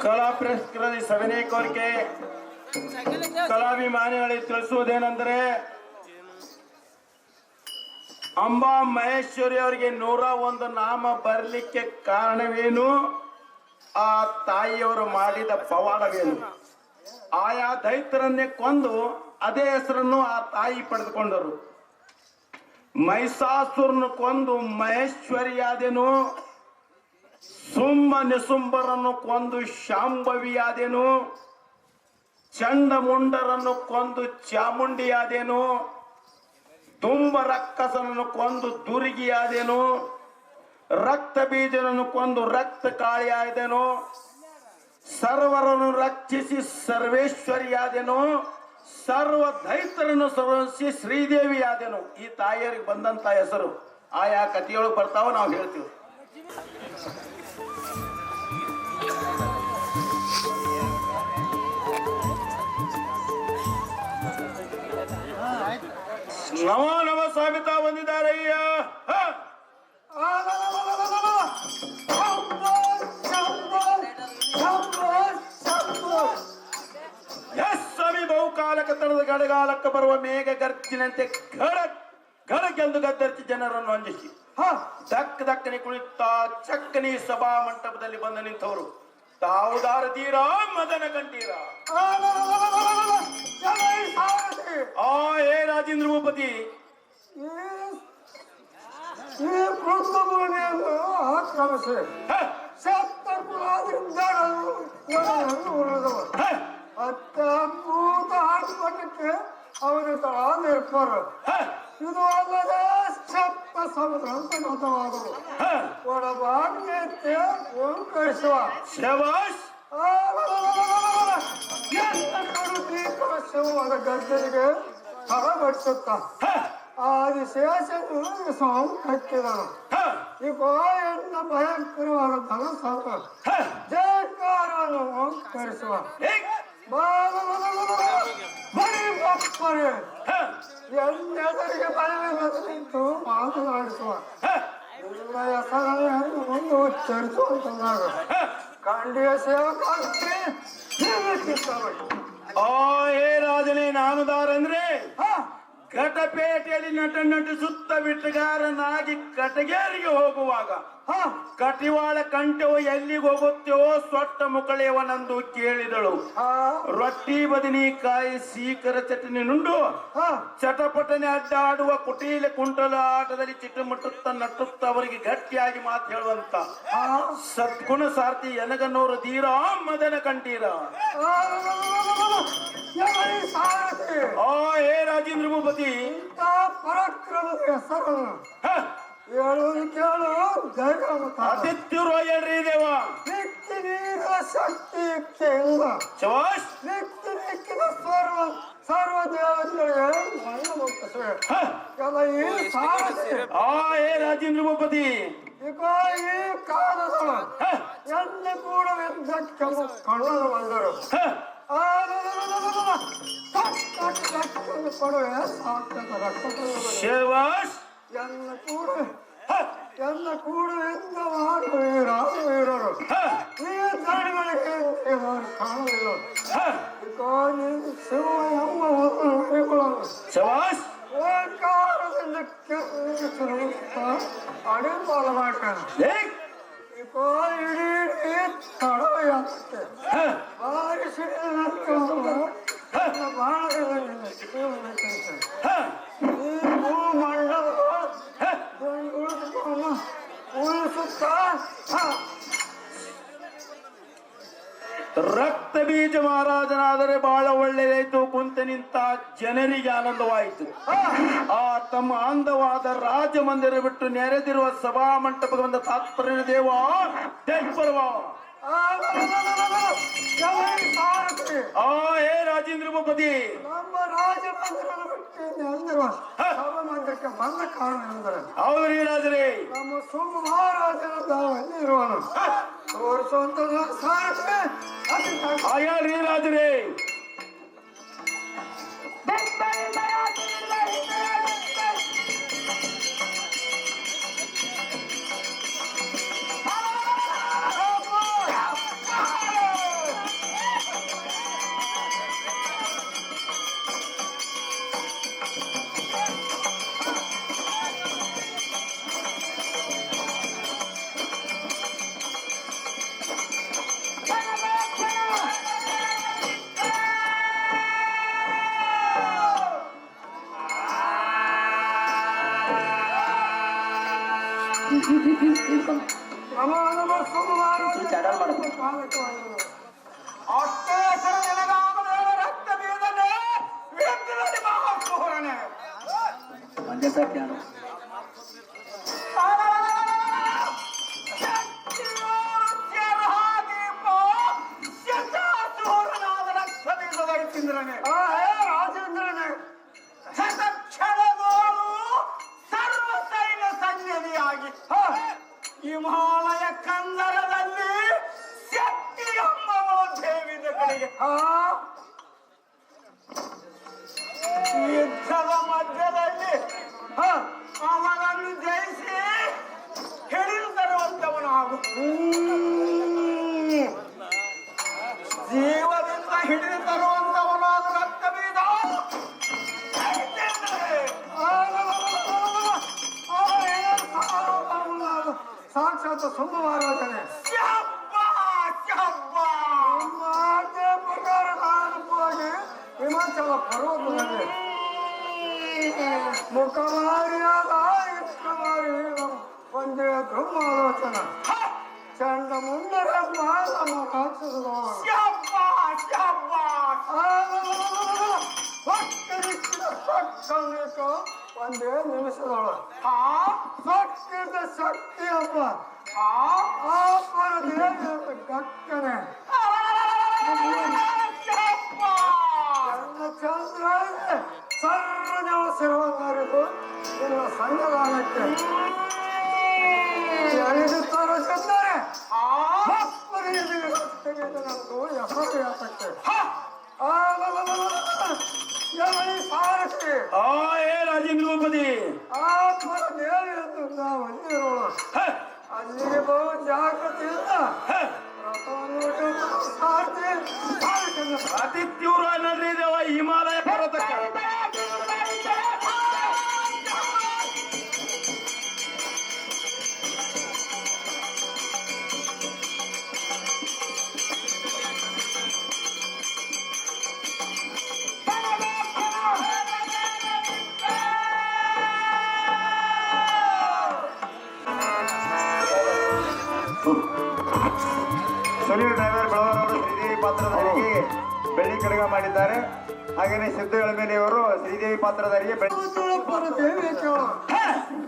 ಕಲಾ ಪ್ರೇಕ್ಷಕರಲ್ಲಿ ಸವಿನಯ ಕೋರಿಕೆ, ಕಲಾಭಿಮಾನಿಗಳಿಗೆ ತಿಳಿಸುವುದೇನೆಂದರೆ, ಅಂಬಾ ಮಹೇಶ್ವರಿ ಅವರಿಗೆ 101 ನಾಮ ಬರಲಿಕ್ಕೆ ಕಾರಣವೇನು, ಆ ತಾಯಿಯವರು ಮಾಡಿದ ಪವಾಡವೇನು. ಆಯಾ ದೈತ್ಯರನ್ನೇ ಕೊಂದು ಅದೇ ಹೆಸರನ್ನು ಆ ತಾಯಿ ಪಡೆದುಕೊಂಡರು. ಮಹಿಷಾಸುರನ್ನು ಕೊಂದು ಮಹೇಶ್ವರಿಯಾದೆನು, ಸುಂಬ ನಿಸುಂಬರನ್ನು ಕೊಂದು ಶಾಂಭವಿಯಾದೆನು, ಚಂಡಮುಂಡರನ್ನು ಕೊಂದು ಚಾಮುಂಡಿಯಾದೆನು, ತುಂಬ ರಕ್ಕಸನನ್ನು ಕೊಂದು ದುರ್ಗಿಯಾದೆನು, ರಕ್ತ ಬೀಜನನ್ನು ಕೊಂದು ರಕ್ತ ಕಾಳಿಯಾದೆನು, ಸರ್ವರನ್ನು ರಕ್ಷಿಸಿ ಸರ್ವೇಶ್ವರಿಯಾದೆನು, ಸರ್ವ ದೈತ್ಯರನ್ನು ಸಂರಕ್ಷಿಸಿ ಶ್ರೀದೇವಿಯಾದೆನು. ಈ ತಾಯಿಯರಿಗೆ ಬಂದಂತ ಹೆಸರು ಆಯಾ ಕಥೆಯೊಳಗೆ ಬರ್ತಾವ, ನಾವು ಹೇಳ್ತೀವಿ. ನವ ಸಾಬಿತ ಬಂದಿದ್ದಾರಯ್ಯ. ಎಸ್ ಸ್ವಾಮಿ, ಬಹುಕಾಲಕ್ಕೆ ತಡದ ಗಡಗಾಲಕ್ಕೆ ಬರುವ ಮೇಘ ಗರ್ಜಿನಂತೆ ಘಡಗೆಂದು ಗದ್ದರಿಸಿ ಜನರನ್ನು ಅಂಜಿಸಿ ದಕ್ಕನೆ ಕುಳಿತ ಚಕ್ಕನಿ ಸಭಾ ಮಂಟಪದಲ್ಲಿ ಬಂದು ನಿಂತವರು ತಾವುದಾರದೀರ ಮದನ ಕಂಠೀರ. ಏ ರಾಜೇಂದ್ರ ಭೂಪತಿ, ಈ ಭೂಮಿಯನ್ನು ಆಕ್ರಮಿಸಿ ಸಪ್ತಪುರಾದಿಂದ ಉಳಿದವರು ಅತ್ಯದ್ಭುತ ಆಟಕ್ಕೆ ಅವರು ನಿರ್ಭರು. ಇದು ಅಲ್ಲದೆ ಸಪ್ತ ಸಮುದ್ರ ಅಂತ ಮತವಾದರು. ಒಡಬಾಡಿಗೆ ಓಂಕರಿಸುವ ಶಿವವಾದ ಗದ್ದರಿಗೆ ತರಬಡಿಸುತ್ತ ಆದಿಶೇಷನು ಸ್ವಾಮಿ ಕಟ್ಟಿದನು. ಈಗ ಎನ್ನ ಭಯಂಕರವಾದ ಧನ ಸಾಕ ಜಯಕಾರವನ್ನು ಓಂಕರಿಸುವ ಬರೀ ಬಪ್ಪರೆ ಎಲ್ಲರಿಗೆ ಭಯವಿಲ್ಲದೆ ನಿಂತು ಮಾತನಾಡಿಸುವ ಎಲ್ಲ ಹೆಸರನ್ನು ಮುಂದೆ ಉಚ್ಚರಿಸುವಂತಂದಾಗ ಖಂಡಿಯ ಸೇವಕಾಂತಿ ಏ ರಾಜನೇ, ನಾನುದಾರಂದ್ರೆ ಘಟಪೇಟೆಯಲ್ಲಿ ನಟಿಸುತ್ತ ಬಿಟ್ಟಗಾರನಾಗಿ ಕಟಗೇರಿಗೆ ಹೋಗುವಾಗ ಕಟಿವಾಳ ಕಂಠವು ಎಲ್ಲಿಗೆ ಹೋಗುತ್ತೇವೋ ಸೊಟ್ಟ ಮುಕಳೆಯವನಂದು ಕೇಳಿದಳು. ರೊಟ್ಟಿ ಬದನೆಕಾಯಿ ಸೀಕರ ಚಟನಿ ನುಂಡು ಚಟಪಟನೆ ಅಡ್ಡಾಡುವ ಕುಟೀಲ ಕುಂಟಲ ಆಟದಲ್ಲಿ ಚಿಟ್ಟುಮುಟ್ಟುತ್ತ ನಟ್ಟುತ್ತ ಅವರಿಗೆ ಗಟ್ಟಿಯಾಗಿ ಮಾತು ಹೇಳುವಂತ ಸದ್ಗುಣ ಸಾರ್ಥಿ ಎನಗನ್ನೋರು ಧೀರ ಮದನ ಕಂಠೀರ. ಯಮನಿ ಸಾರಥಿ ಆ ಏ ರಾಜೇಂದ್ರ ಭೂಪತಿ ಇಂಥ ಪರಾಕ್ರಮದ ಹೆಸರನ್ನು ಹ, ಹೇಳುವುದು ಕೇಳು ಜಯಗಮತ ಆದಿತ್ಯರು ಹೇಳ್ರಿ ದೇವ ನಿತ್ಯ ನೀರ ಶಕ್ತಿ ಯುಕ್ತಿಯಿಂದ ಶವಾಶ್ ನಿತ್ಯ ನಿಕ್ಕಿದ ಸರ್ವ ದೇವತೆಗಳಿಗೆ ಮಣ್ಣ ಮುಟ್ಟಿಸುವೆ ಹ, ಯಮನಿ ಸಾರಥಿ ಆ ಏ ರಾಜೇಂದ್ರ ಭೂಪತಿ ಈಗ ಈ ಕಾಲದಳು ಹ, ಎಲ್ಲಿ ಕೂಡ ಯುದ್ಧಕ್ಕೆ ಕಳ್ಳರು ಬಂದರು ಹ, ಕೊಡುವೆ ಸಾಕ್ಷಾತ್ ರಕ್ತ ಶವಾಶ್ ಎಲ್ಲ ಕೂಡ ಹ, ಎಲ್ಲ ಕೂಡ ಯುದ್ಧ ಮಾಡುವ ವೀರರು ಹ, ಈ ಧಣಿಗಳಿಗೆ ಕಾಣಲಿಲ್ಲ ಹ, ಈಗ ನೀನು ಶಿವ ಎಂಬ ಮರಿಗಳನ್ನು ಶವಾಶ್ ಓಂಕಾರದಿಂದ ಅಡಿಪಾಲ ಮಾಡ್ತಾನೆ ಏ, ಈಗ ಇಡೀ ತಡವಕ್ಕೆ ಹ, ಭಾರಿ ಸಿಡಿದ ಬಾಣಗಳಿಂದ ಹ, ಈ ಭೂಮಂಡಲಗಳು ಹ, ಉಳಿಸುತ್ತಾ ರಕ್ತ ಬೀಜ ಮಹಾರಾಜನಾದರೆ ಬಹಳ ಒಳ್ಳೆಯದಾಯ್ತು. ಕುಂತ ನಿಂತ ಜನರಿಗೆ ಆನಂದವಾಯಿತು. ಆ ತಮ್ಮ ಅಂದವಾದ ರಾಜ ಮಂದಿರ ಬಿಟ್ಟು ನೆರೆದಿರುವ ಸಭಾ ಮಂಟಪದ ಒಂದು ತಾತ್ಪರ್ಯ ದೇವ ದೇವರವ. ಸಾರಥಿ ಆ ಏ ರಾಜೇಂದ್ರ ಭೂಪತಿ ನಮ್ಮ ರಾಜ ಮಂದಿರ ಬಿಟ್ಟು ಅಂದಿರುವ ಸಭಾ ಮಂದಿರಕ್ಕೆ ಬಂದ ಕಾರಣ ಎಂದರೆ ಅವ್ರಿ ರಾಜರೇ ನಮ್ಮ ಸುಮ ಮಹಾರಾಜನ ಇರುವನು ತೋರಿಸುವಂತ ಸಾರಥಿ ಹೇಳ್ರಿ ರಾಜರೇ. ನಮ್ಮ ಸುಮ ಮಹಾರಾಜ ಅಷ್ಟೇಶ್ವರ ನಿನಗಾಗದ ರಕ್ತ ಬೀದನೆ ವ್ಯಕ್ತಿಗಳಲ್ಲಿ ಮಹಾಪೂರಣೆ ರಾಜೇಂದ್ರನೇ ಶತಕ್ಷಣದೋಳು ಸರ್ವ ಸೈನ್ಯ ಸನ್ನಿಧಿಯಾಗಿ ಹಿಮಾಲಯ ಕಂದರದಲ್ಲಿ ಶಕ್ತಿ ಎಂಬವಳು ದೇವಿದ ಕಡೆಗೆ ಯುದ್ಧದ ಮಧ್ಯದಲ್ಲಿ ಅವನನ್ನು ಜಯಿಸಿ ಹಿಡಿದು ತರುವಂತವನು ಹಾಗೂ ಜೀವದಿಂದ ಹಿಡಿದು ತರುವಂತವನು ಅದು ರಕ್ತ ಬೀದ ಸಾಕ್ಷಾತ್ ಸುಮ್ಮ ಮಹಾರಾಜನೇ ಪ್ರಕಾರ ಹೋಗಿ ಹಿಮಾಚಲ ಪರ್ವತದಲ್ಲಿ ಮುಖಮಾರಿಯಾದ ಇಷ್ಟಮಾರಿ ಒಂದೇ ಬ್ರಹ್ಮಾಲೋಚನ ಚಂಡ ಮುಂದರ ನಮ್ಮ ರಾಕ್ಷಸದ ಒಂದೇ ನಿಮಿಷದೊಳ ಸೊಕ್ಕಿದ ಶಕ್ತಿ ಅಪ್ಪ ಆ ದೇವಿ ಗಕ್ಕನೆ ಚಂದ್ರ ಸರ್ವ ಸೇವಕರಿಗೂ ನಿನ್ನ ಸಂವಿಧಾನಕ್ಕೆ ಎಳೆದು ತೋರಿಸಿದ್ದಾರೆ ನಮ್ದು ಹೆಸರು ಯಾತಕ್ಕೆ ಸಾರಥಿ ಆ ಏ ರಾಜೇಂದ್ರ ಭೂಪತಿ ಆತ್ಮರ ದೇವಿಯನ್ನು ನಾವು ಹೊಂದಿರೋಣ ಅಲ್ಲಿಗೆ ಬಹು ಜಾಗೃತಿಯಿಂದ ಆದಿತ್ಯರು ಅನ್ನೋದ್ರಿ ದೇವ ಹಿಮಾಲಯ ಪರ್ವತಕ್ಕೆ ಸುನೀಲ್ ಡ್ರೈವರ್ ಬೆಳವರವರು ಶ್ರೀದೇವಿ ಪಾತ್ರಧಾರಿಗೆ ಬೆಳ್ಳಿ ಕಡಗ ಮಾಡಿದ್ದಾರೆ. ಹಾಗೇನೆ ಸಿದ್ಧಗಳ ಮೇಲೆ ಇವರು ಶ್ರೀದೇವಿ ಪಾತ್ರಧಾರಿಗೆ ತುಳಪುರ ದೇವಿ ಕೇಳು.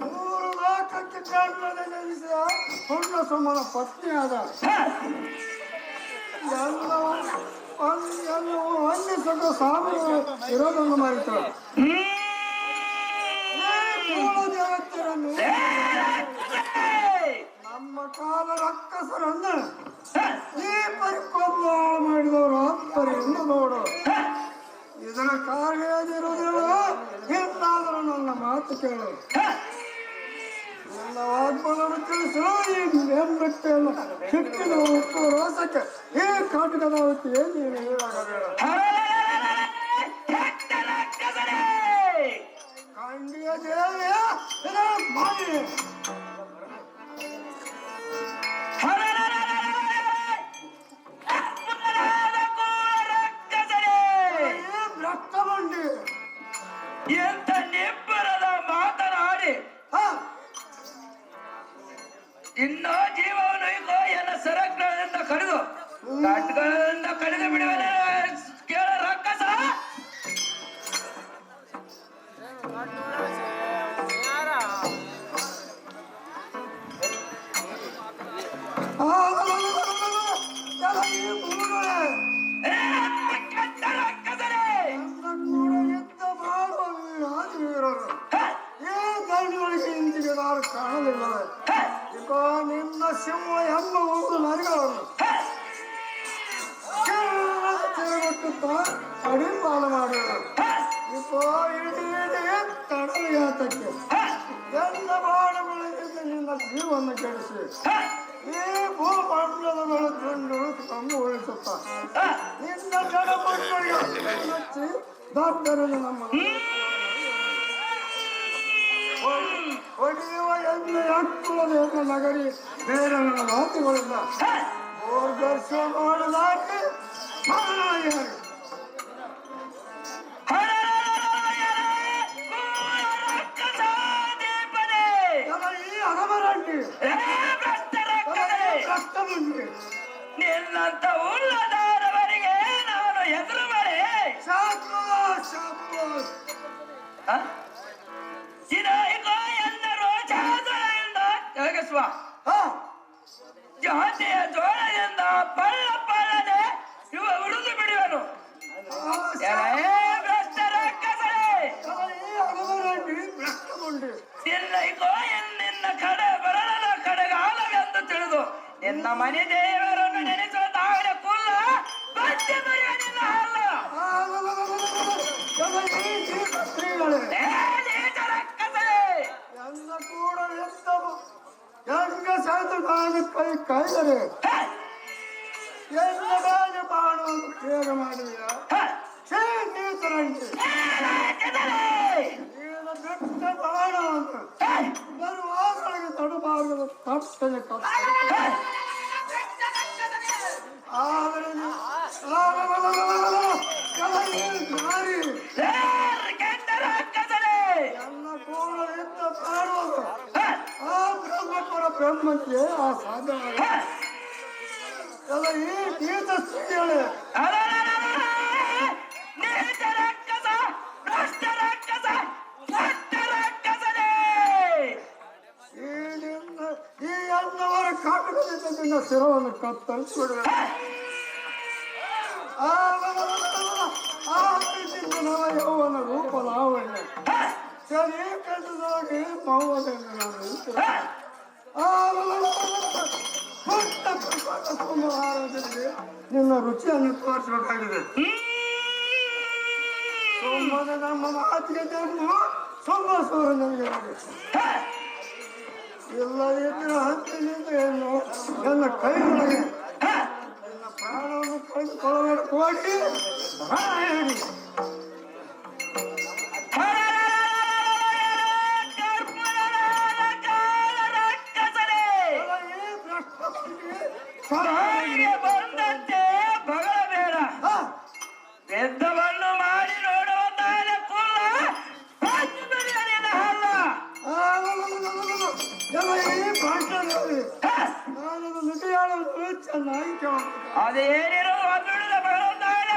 ಮೂರು ಲೋಕಕ್ಕೆ ಕಣ್ಣಲ್ಲಿ ನೆಲೆಸಿದ ಪುಣ್ಯ ಸುಮ್ಮನ ಪತ್ನಿಯಾದ ಎಲ್ಲವೂ ವಂದಿಸುತ್ತ ಸಾವಿರ ಇರೋದನ್ನು ಮರೆತು ದೇವತೆಯನ್ನು ನಮ್ಮ ಕಾಲ ರಕ್ಕಸರನ್ನು ಈ ಪರಿಕೊಂಡು ಹಾಳು ಮಾಡಿದವರು ಅಪ್ಪರಿಂದ ನೋಡು. ಇದರ ಕಾರಣ ಏನಿರುವುದಿಲ್ಲ, ಎಂದಾದರೂ ನನ್ನ ಮಾತು ಕೇಳು. ನನ್ನ ವಾಗ್ಬಲವನ್ನು ತಿಳಿಸು. ಈ ಬೆಂಬೆಟ್ಟೆಯನ್ನು ಚಿಕ್ಕಿದ ಉಪ್ಪು ರೋಸಕ್ಕೆ ಈ ಕಾಟಕದ ಹೊತ್ತಿಗೆ ನೀನು ಹೇಳಬೇಡ. ಖಂಡಿಯ ದೇವಿಯ ಮಾಡಿ ರಕ್ತಮಂಡಿ ಎಂತ ನಿಬ್ಬರದ ಮಾತನಾಡಿ ಇನ್ನೂ ಜೀವವನ್ನು ಇಗೋ ಎಲ್ಲ ಸರಕುಗಳಿಂದ ಕಡಿದು ಕಟ್ಗಳಿಂದ ಕಡಿದು ಬಿಡುವನೆ ಕೇಳ ರಕ್ಕಸ. ಕಾಣಲಿಲ್ಲ ಈಗ ನಿನ್ನ ಸಿಂಹ ಎಂಬ ಒಂದು ನರಿಗಳನ್ನು ತಿರುಗುತ್ತಾ ಅಡಿಪಾಲ ಮಾಡಿದರು. ಈಗ ಇಡೀ ತಡಯಾತಕ್ಕೆ ಎಲ್ಲ ಬಾಣಗಳಿಂದ ನಿನ್ನ ಜೀವವನ್ನು ಕೆಡಿಸಿ ಈ ಭೂಮಂಡಲದ ಬೆಳೆದುಕೊಂಡು ಕಂಬು ಉಳಿಸುತ್ತ ನಿನ್ನ ಜಡ ಮಕ್ಕಳಿಗೆ ಹಚ್ಚಿ ದೊಡ್ಡರನ್ನು ನಮ್ಮ ಹೊಡೆಯುವ ಎಣ್ಣೆ ಹಕ್ಕುವುದೇನು ನಗರಿ ಬೇರೆ ನನ್ನ ಮಾತುಗಳಿಲ್ಲ. ಗೋರ್ಗರ್ಷ ಮಾಡಲಾಗಿ ಈ ಹಣಮರಂಡಿ ರಕ್ತಮಂಡಿ ನಿನ್ನಂತ ಉಳ್ಳದಾರವರಿಗೆ ನಾನು ಎದುರು ಬರೆ ಶಾಬಾಷ್ ಶಾಬಾಷ್. ಜಾತಿಯ ಜೋಳದಿಂದ ಪಳ್ಳ ಪಳ್ಳನೆ ಇವ ಉಳಿದು ಬಿಡುವನು. ನಿನ್ನ ಕಡೆ ಬರಲ ಕಡೆಗಾಲವೆಂದು ತಿಳಿದು ನಿನ್ನ ಮನೆ ದೇವರನ್ನು ನೆನೆಸುವ ತಾವಿನ ಕುಲ್ಲ ಬಚ್ಚೆ ಬರೆಯುವ ನಿನ್ನ ಅಲ್ಲ ಸ್ತ್ರೀಗಳೇ ಎಲ್ಲ ಕೂಡ ಹೆಂಗ ಸಾಯ್ತು ನಾನು ಕೈ ಕಾಯ್ದರೆ ಎಲ್ಲ ಬಾಜು ಬಾಣವನ್ನು ಬೇಗ ಮಾಡುವಿಯ ನೀತರಂತೆ ನೀನು ಬಿಟ್ಟ ಬಾಣವನ್ನು ಬರುವಾಗಳಿಗೆ ತಡಬಾರದು ತಪ್ಪನೆ ಆದರೆ ದಾರಿ ಎಲ್ಲ ಕೂಡ ಎತ್ತ ಕಾಣುವುದು ಆ ಬ್ರಹ್ಮಪುರ ಬ್ರಹ್ಮಕ್ಕೆ ಆ ಸಾಧ್ಯವಾದ ಎಲ್ಲ ಈ ತೀರ್ಥ ಸ್ಥಿತಿಗಳೇ ಈ ಎಲ್ಲವರ ಕಾಟಕದಿಂದ ನಿನ್ನ ಶಿರವನ್ನು ಕತ್ತರಿಸಿಬಿಡುವೆ. ಆ ರೀತಿಯಿಂದ ನವ ಯೌವನ ರೂಪ ಲಾವಣ್ಯ ಸರಿ ಕಟ್ಟದೋಗಿ ಮೌವದಲ್ಲಿ ನಾನು ನಿಂತಿರುವೆ. ಪುಟ್ಟ ಸೋಮವಾರದಲ್ಲಿ ನಿನ್ನ ರುಚಿಯನ್ನು ತೋರಿಸಬೇಕಾಗಿದೆ. ಸೋಮನ ನಮ್ಮ ಮಾತಿಗೆ ಜನ್ಮ ಸೋಮೇಶ್ವರ ನನಗೆ ಇಲ್ಲದಿದ್ದರೆ ಹತ್ತಿನಿಂದ ಏನು ನನ್ನ ಕೈಯೊಳಗೆ ನನ್ನ ಪ್ರಾಣವನ್ನು ಕಳೆದುಕೊಳ್ಳಬೇಡ ಕೋಟಿ ಹೇಳಿ ಬಂದಂತೆ ಬಗಳಬೇಡ. ಯುದ್ಧವನ್ನು ಮಾಡಿ ನೋಡುವ ತಾನೆ ಕುಲ್ಲ ನಾನು ನುಡಿಯಾಳನ್ನು ಚೆನ್ನಾಗಿ ಕೇಳ ಅದೇನಿರೋ ಅದುಳಿದ ಬಗಳ ತಾನೆ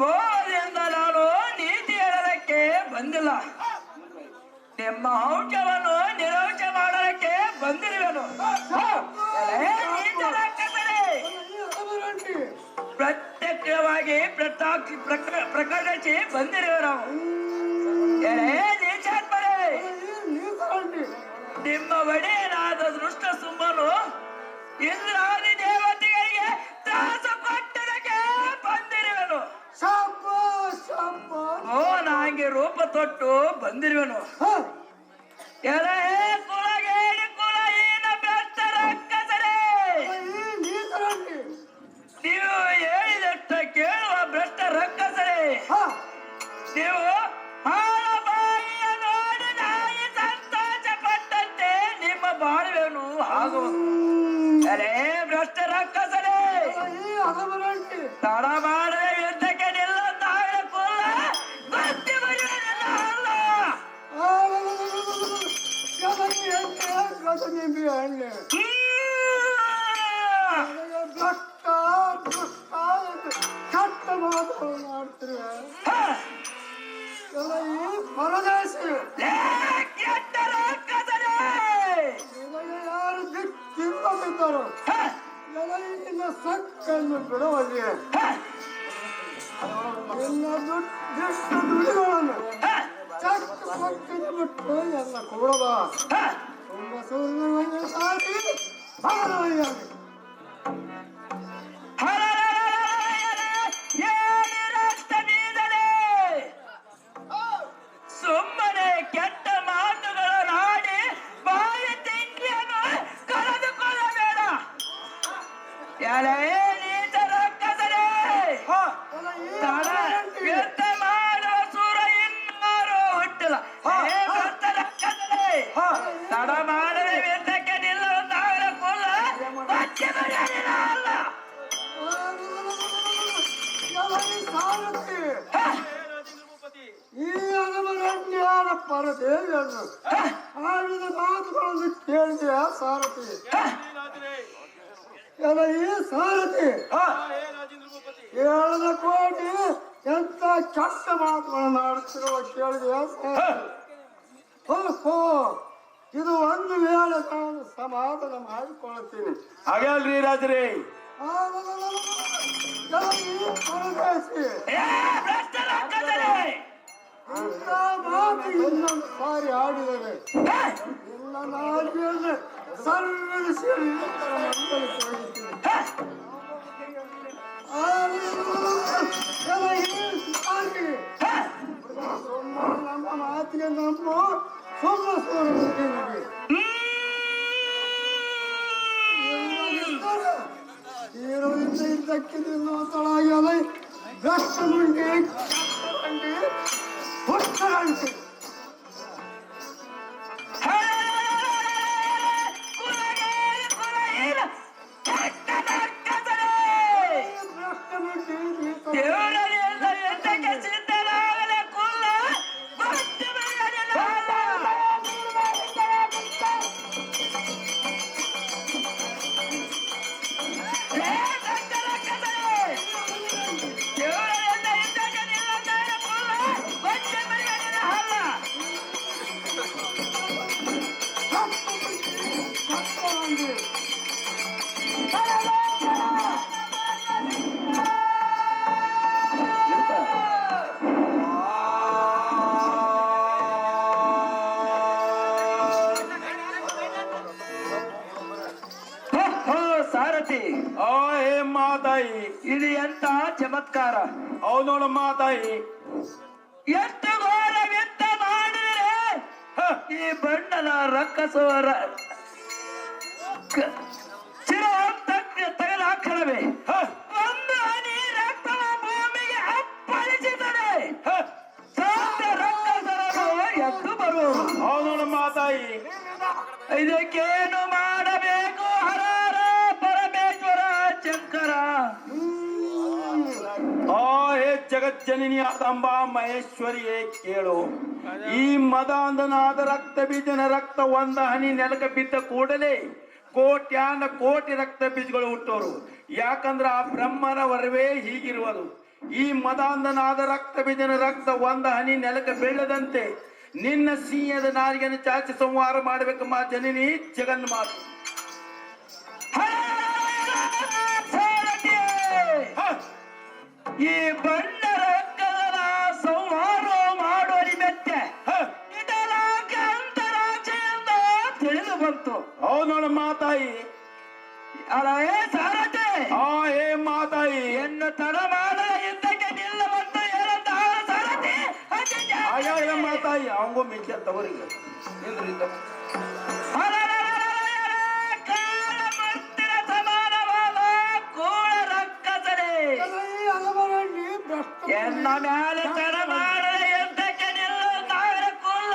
ಗೋದಿಂದ ನಾನು ನೀತಿ ಹೇಳಲಿಕ್ಕೆ ಬಂದಿಲ್ಲ, ನಿಮ್ಮ ಅಂಶವನ್ನು ನಿರೌಚ ಮಾಡಲಿಕ್ಕೆ ಬಂದಿರುವೆನು. ಪ್ರತ್ಯಕ್ಷವಾಗಿ ಪ್ರಕಟಿಸಿ ಬಂದಿರುವೆ ನಾವು. ನೀಚಾತ್ಮರೇ, ನಿಮ್ಮ ಒಡೆಯನಾದ ದೃಷ್ಟ ಸುಮ್ಮನು ಇಂದ್ರಾದಿ ದೇವತೆಗಳಿಗೆ ತ್ರಾಸ ಕೊಟ್ಟದಕ್ಕೆ ಬಂದಿರುವೆನು. ಓ ನಂಗೆ ರೂಪ ತೊಟ್ಟು ಬಂದಿರುವೆನು. ಎಲೆ ಕುಲಗೇಡಿ ಕುಲಹೀನ ಭ್ರಷ್ಟ ರಕ್ಕಸರೇ, ನೀವು ಹೇಳಿದಷ್ಟ ಕೇಳುವ ಭ್ರಷ್ಟ ರಕ್ಕಸರೇ, ನೀವು ಹಾಳಬಾಯಿಯ ನೋಡಿ ನಾಯಿ ಸಂತೋಷ ಪಟ್ಟಂತೆ ನಿಮ್ಮ ಬಾಳುವೆನು ಹಾಗೂ. ಎಲೆ ಭ್ರಷ್ಟ ರಕ್ಕಸರೇ, ತಡ ಮಾಡದೆ ಯುದ್ಧಕ್ಕೆ ನಿಲ್ಲ ನಾಳೆ ಕುಲ ಗೊತ್ತಿ ಬರೆಯುವುದಿಲ್ಲ ಅಲ್ಲ. ಕೆಟ್ಟ ಮಾತುಗಳು ಮಾಡ್ತಿರುವೆ. ಪರದೇಶಿ ಕೆಟ್ಟ ರಕ್ಕಸರೇ, ಯಾರು ದಿಕ್ಕಿಲ್ಲದಿದ್ದರು ನಿನ್ನ ಸಕ್ಕನ್ನು ಬಿಡುವಲ್ಲಿ ನಿನ್ನ ದುಡ್ಡು ದುಡಿಗಳನ್ನು ಚಕ್ಕ ಪಕ್ಕದ ಬಿಟ್ಟು ಎಲ್ಲ ಕೊಡದ ತುಂಬ ಸೂರ್ಯ ಸಾರಿ ಭಾರವಾಗಿ ಸುಮ್ಮನೆ ಕೆಟ್ಟ ಮಾತುಗಳನ್ನಾಡಿ ಬಾಯ ತಿಂಡಿಯನ್ನು ಕಳೆದುಕೊಳ್ಳಬೇಡ. ನೀತ ರಕ್ಕಸರೇ, ಯುದ್ಧ ಮಾಡುವ ಸೂರ ಇನ್ನಾರು ಹುಟ್ಟಿಲ್ಲ. ರಕ್ಕಸರೇ, ತಡ ಮಾಡದೆ ಯುದ್ಧಕ್ಕೆ ನಿಲ್ಲುವ ಸಾವಿರ ಕುಲ ಬಚ್ಚೆ ಬರೆಯಲಿಲ್ಲ ಅಲ್ಲ. ಈ ಅನುಮರಣ್ಯಾರ ಪರದೇವಿಯನ್ನು ಆಡಿದ ಮಾತುಗಳನ್ನು ಕೇಳಿದೆಯ ಸಾರಥಿ? ಎಲ್ಲ ಈ ಸಾರಥಿ ಏಳದ ಕೋಟಿ ಎಂತ ಕೆಟ್ಟ ಮಾತುಗಳನ್ನು ಆಡುತ್ತಿರುವ ಕೇಳಿದೆಯ ಸಾರಥಿ? ಓಹೋ, ಇದು ಒಂದು ವೇಳೆ ನಾನು ಸಮಾಧಾನ ಮಾಡಿಕೊಳ್ಳುತ್ತೀನಿ. ಹಾಗೆ ಅಲ್ರಿ ರಾಜರೇ. ಪರದೇಶಿ ಇಂಥ ಮಾತು ಇನ್ನೊಂದು ಸಾರಿ ಆಡಿದರೆ ಎಲ್ಲ ನಾಡಿಯಲ್ಲಿ ಸರ್ವದ ಸೇರಿ ನಮ್ಮ ಮಾತಿಗೆ ನಮ್ಮ ಸುಮ್ಮ ಇರೋದ್ರಿಂದ ಇದ್ದಕ್ಕೆ ನಿಲ್ಲುವ ತಳಾಗ್ಯದ ಭ್ರಷ್ಟ ಮುಂಡಿ ಹುಟ್ಟರಂತೆ. ಸಾರಥಿ, ಹೇ ಮಾತಾಯಿ, ಇದು ಎಂತ ಚಮತ್ಕಾರ! ಅವ್ ನೋಡ ಮಾತಾಯಿ, ಎಷ್ಟು ಘೋರ ಯುದ್ಧ ಮಾಡಿದರೆ ಈ ಬಣ್ಣದ ರಕ್ಕಸವರ ಚಿರ ತಗಲಾಕ್ಷಣವೇ ಒಂದು ಹನಿ ರಕ್ತವ ಭೂಮಿಗೆ ಅಪ್ಪಳಿಸಿದರೆ ರಕ್ಕಸರನ್ನು ಎದ್ದು ಬರುವುದು. ಅವ್ ನೋಡ ಮಾತಾಯಿ, ಇದಕ್ಕೇನು ಮಾಡಬೇಕು ಹರಾರ ಪರಮೇಶ್ವರ ಶಂಕರ? ಹೇ ಜಗಜ್ಜನನಿಯಾದ ಅಂಬಾ ಮಹೇಶ್ವರಿಯೇ ಕೇಳು. ಈ ಮದಾಂಧನಾದ ರಕ್ತ ಬೀಜನ ರಕ್ತ ಒಂದ ಹನಿ ನೆಲಕ ಬಿದ್ದ ಕೂಡಲೇ ಕೋಟ್ಯಾನ ಕೋಟಿ ರಕ್ತ ಬೀಜಗಳು ಹುಟ್ಟೋರು. ಯಾಕಂದ್ರ ಆ ಬ್ರಹ್ಮನ ವರವೇ ಹೀಗಿರುವುದು. ಈ ಮದಾಂಧನಾದ ರಕ್ತ ಬಿಜನ ರಕ್ತ ಒಂದ ಹನಿ ನೆಲಕ್ಕೆ ಬೀಳದಂತೆ ನಿನ್ನ ಸಿಂಹದ ನಾರಿಗೆಯನ್ನು ಚಾಚಿ ಸಂಹಾರ ಮಾಡಬೇಕಮ್ಮ ಜನನಿ ಜಗನ್ಮಾತೆ. ಈ ಬಣ್ಣ ರಕ್ಕದ ಸಂಹಾರ ಮಾಡುವ ನಿಮಿತ್ತ ಇದರಾಗ ಅಂತರಾಕ್ಷೆಯಿಂದ ತಿಳಿದು ಬಂತು. ಹೌದು ನೋಡ ಮಾತಾಯಿ. ಅಲ್ಲ ಏ ಸಾರಥಿ, ಏ ಮಾತಾಯಿ, ಎನ್ನು ತಡ ಮಾಡದ ಯುದ್ಧಕ್ಕೆ ನಿಲ್ಲವಂತ ಹೇಳಂತ ಸಾರಥಿ. ಆಗ ಮಾತಾಯಿ ಅವಂಗೂ ಮಿಕ್ಕ ತವರಿಗೆ ಸಮಾನವಾದ ಕೂಳ ರಕ್ಕಸರೇ, ಎನ್ನ ಮೇಲೆ ತಡ ಮಾಡದ ಯುದ್ಧಕ್ಕೆ ನಿಲ್ಲು ಸಾವಿರ ಕೂಲ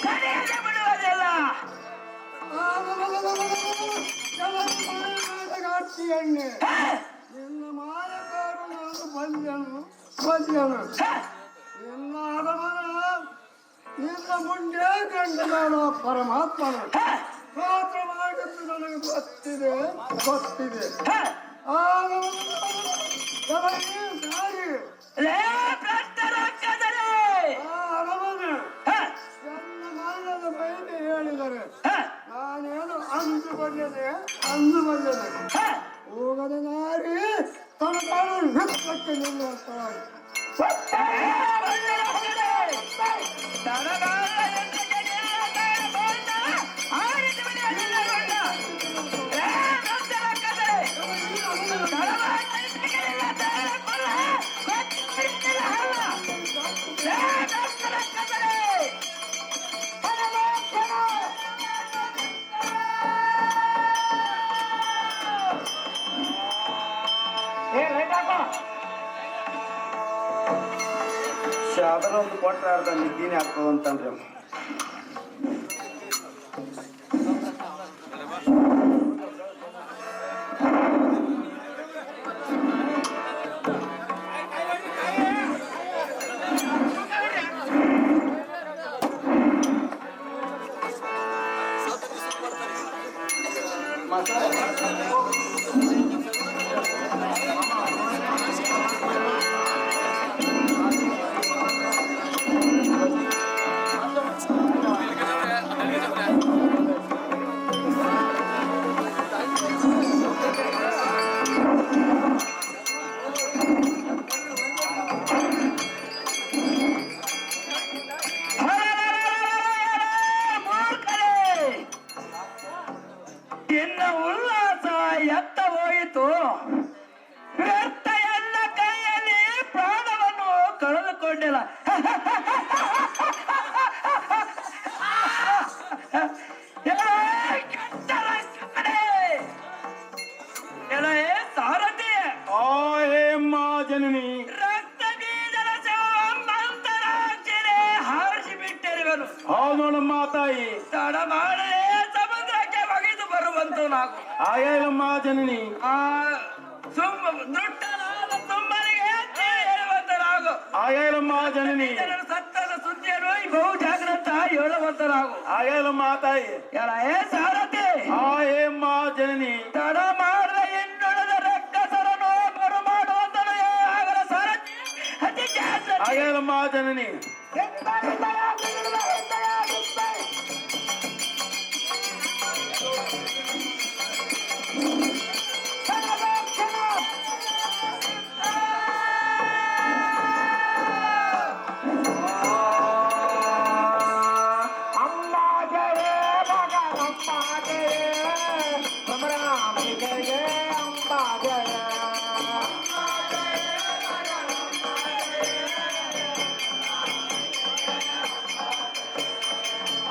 ಕಡೆಯಲ್ಲಿ ಬಿಡುವುದಿಲ್ಲ. ನಿನ್ನ ಮಾಯಕಾರು ನಾನು ಬಲ್ಯನು ನಿನ್ನ ಅರಮನ ನಿನ್ನ ಮುಂದೆ ಕಂಡು ನಾನು ಪರಮಾತ್ಮನು ಮಾತ್ರ ಮಾಡಿದ್ದು ನನಗೆ ಗೊತ್ತಿದೆ. ಲೇ ಭ್ರಷ್ಟ ರಕ್ಕಸರೇ, ಅರಮನೆ ನನ್ನ ಮರಣದ ಮೇಲೆ ಹೇಳಿದರೆ ನಾನೇನು ಅಂದು ಬಂದಿದೆ ಹೋಗದ ನಾರಿ ತನ್ನ ತಾನು ನೃತ್ಯಕ್ಕೆ ನಿಲ್ಲುವಂತ ಅದರ ಒಂದು ಕೊಟ್ರೆ ಅರ್ಧ ನಿದ್ದೀನೇ ಆಗ್ತದ ಅಂತಂದ್ರೆ ಹೌದು ಮಾತಾಯಿ. ತಡ ಮಾಡೇ ಸಮುದ್ರಕ್ಕೆ ಒಗೆದು ಬರುವಂತ ನಾವು ಆಯಮ್ಮ ಜನನಿ ದುಷ್ಟನಾದ ತುಂಬನಿಗೆ ಹೇಳುವಂತರಾಗು. ಆಯಮ್ಮ ಜನನಿ ಸತ್ತದ ಸುದ್ದಿಯನ್ನು ಬಹು ಜಾಗ್ರತ ಹೇಳುವಂತರಾಗು. ಆಯಮ್ಮ ತಾಯಿ ಏ ಸಾರಥಿ, ಆಯಮ್ಮ ಜನನಿ ತಡ ಮಾಡದ ಇನ್ನುಳಿದ ರಕ್ಕಸರನ್ನು ಬರು ಮಾಡುವಂತನು ಆಗಲ ಸಾರಥಿ. ಆಯಮ್ಮ ಜನನಿ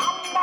ಅಮ್ಮ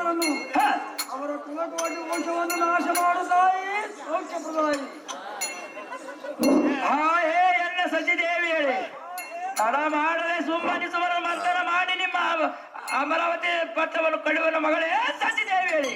ಅವರನ್ನು ಅವರ ಕುಲಕೋಟಿ ವಂಶವನ್ನು ನಾಶ ಮಾಡುತ್ತಾಯಿ ಸೌಖ್ಯಪ್ರದಾಯಿ. ಹೇ ಎಲ್ಲ ಸಚಿದೇವಿ ಹೇಳಿ ತಡ ಮಾಡದೆ ಸುಮ್ಮನಿಸುವರ ಮಂತರ ಮಾಡಿ ನಿಮ್ಮ ಅಮರಾವತಿ ಪಟ್ಟವನ್ನು ಕಳುವನ ಮಗಳೇ ಸಚಿದೇವಿ ಹೇಳಿ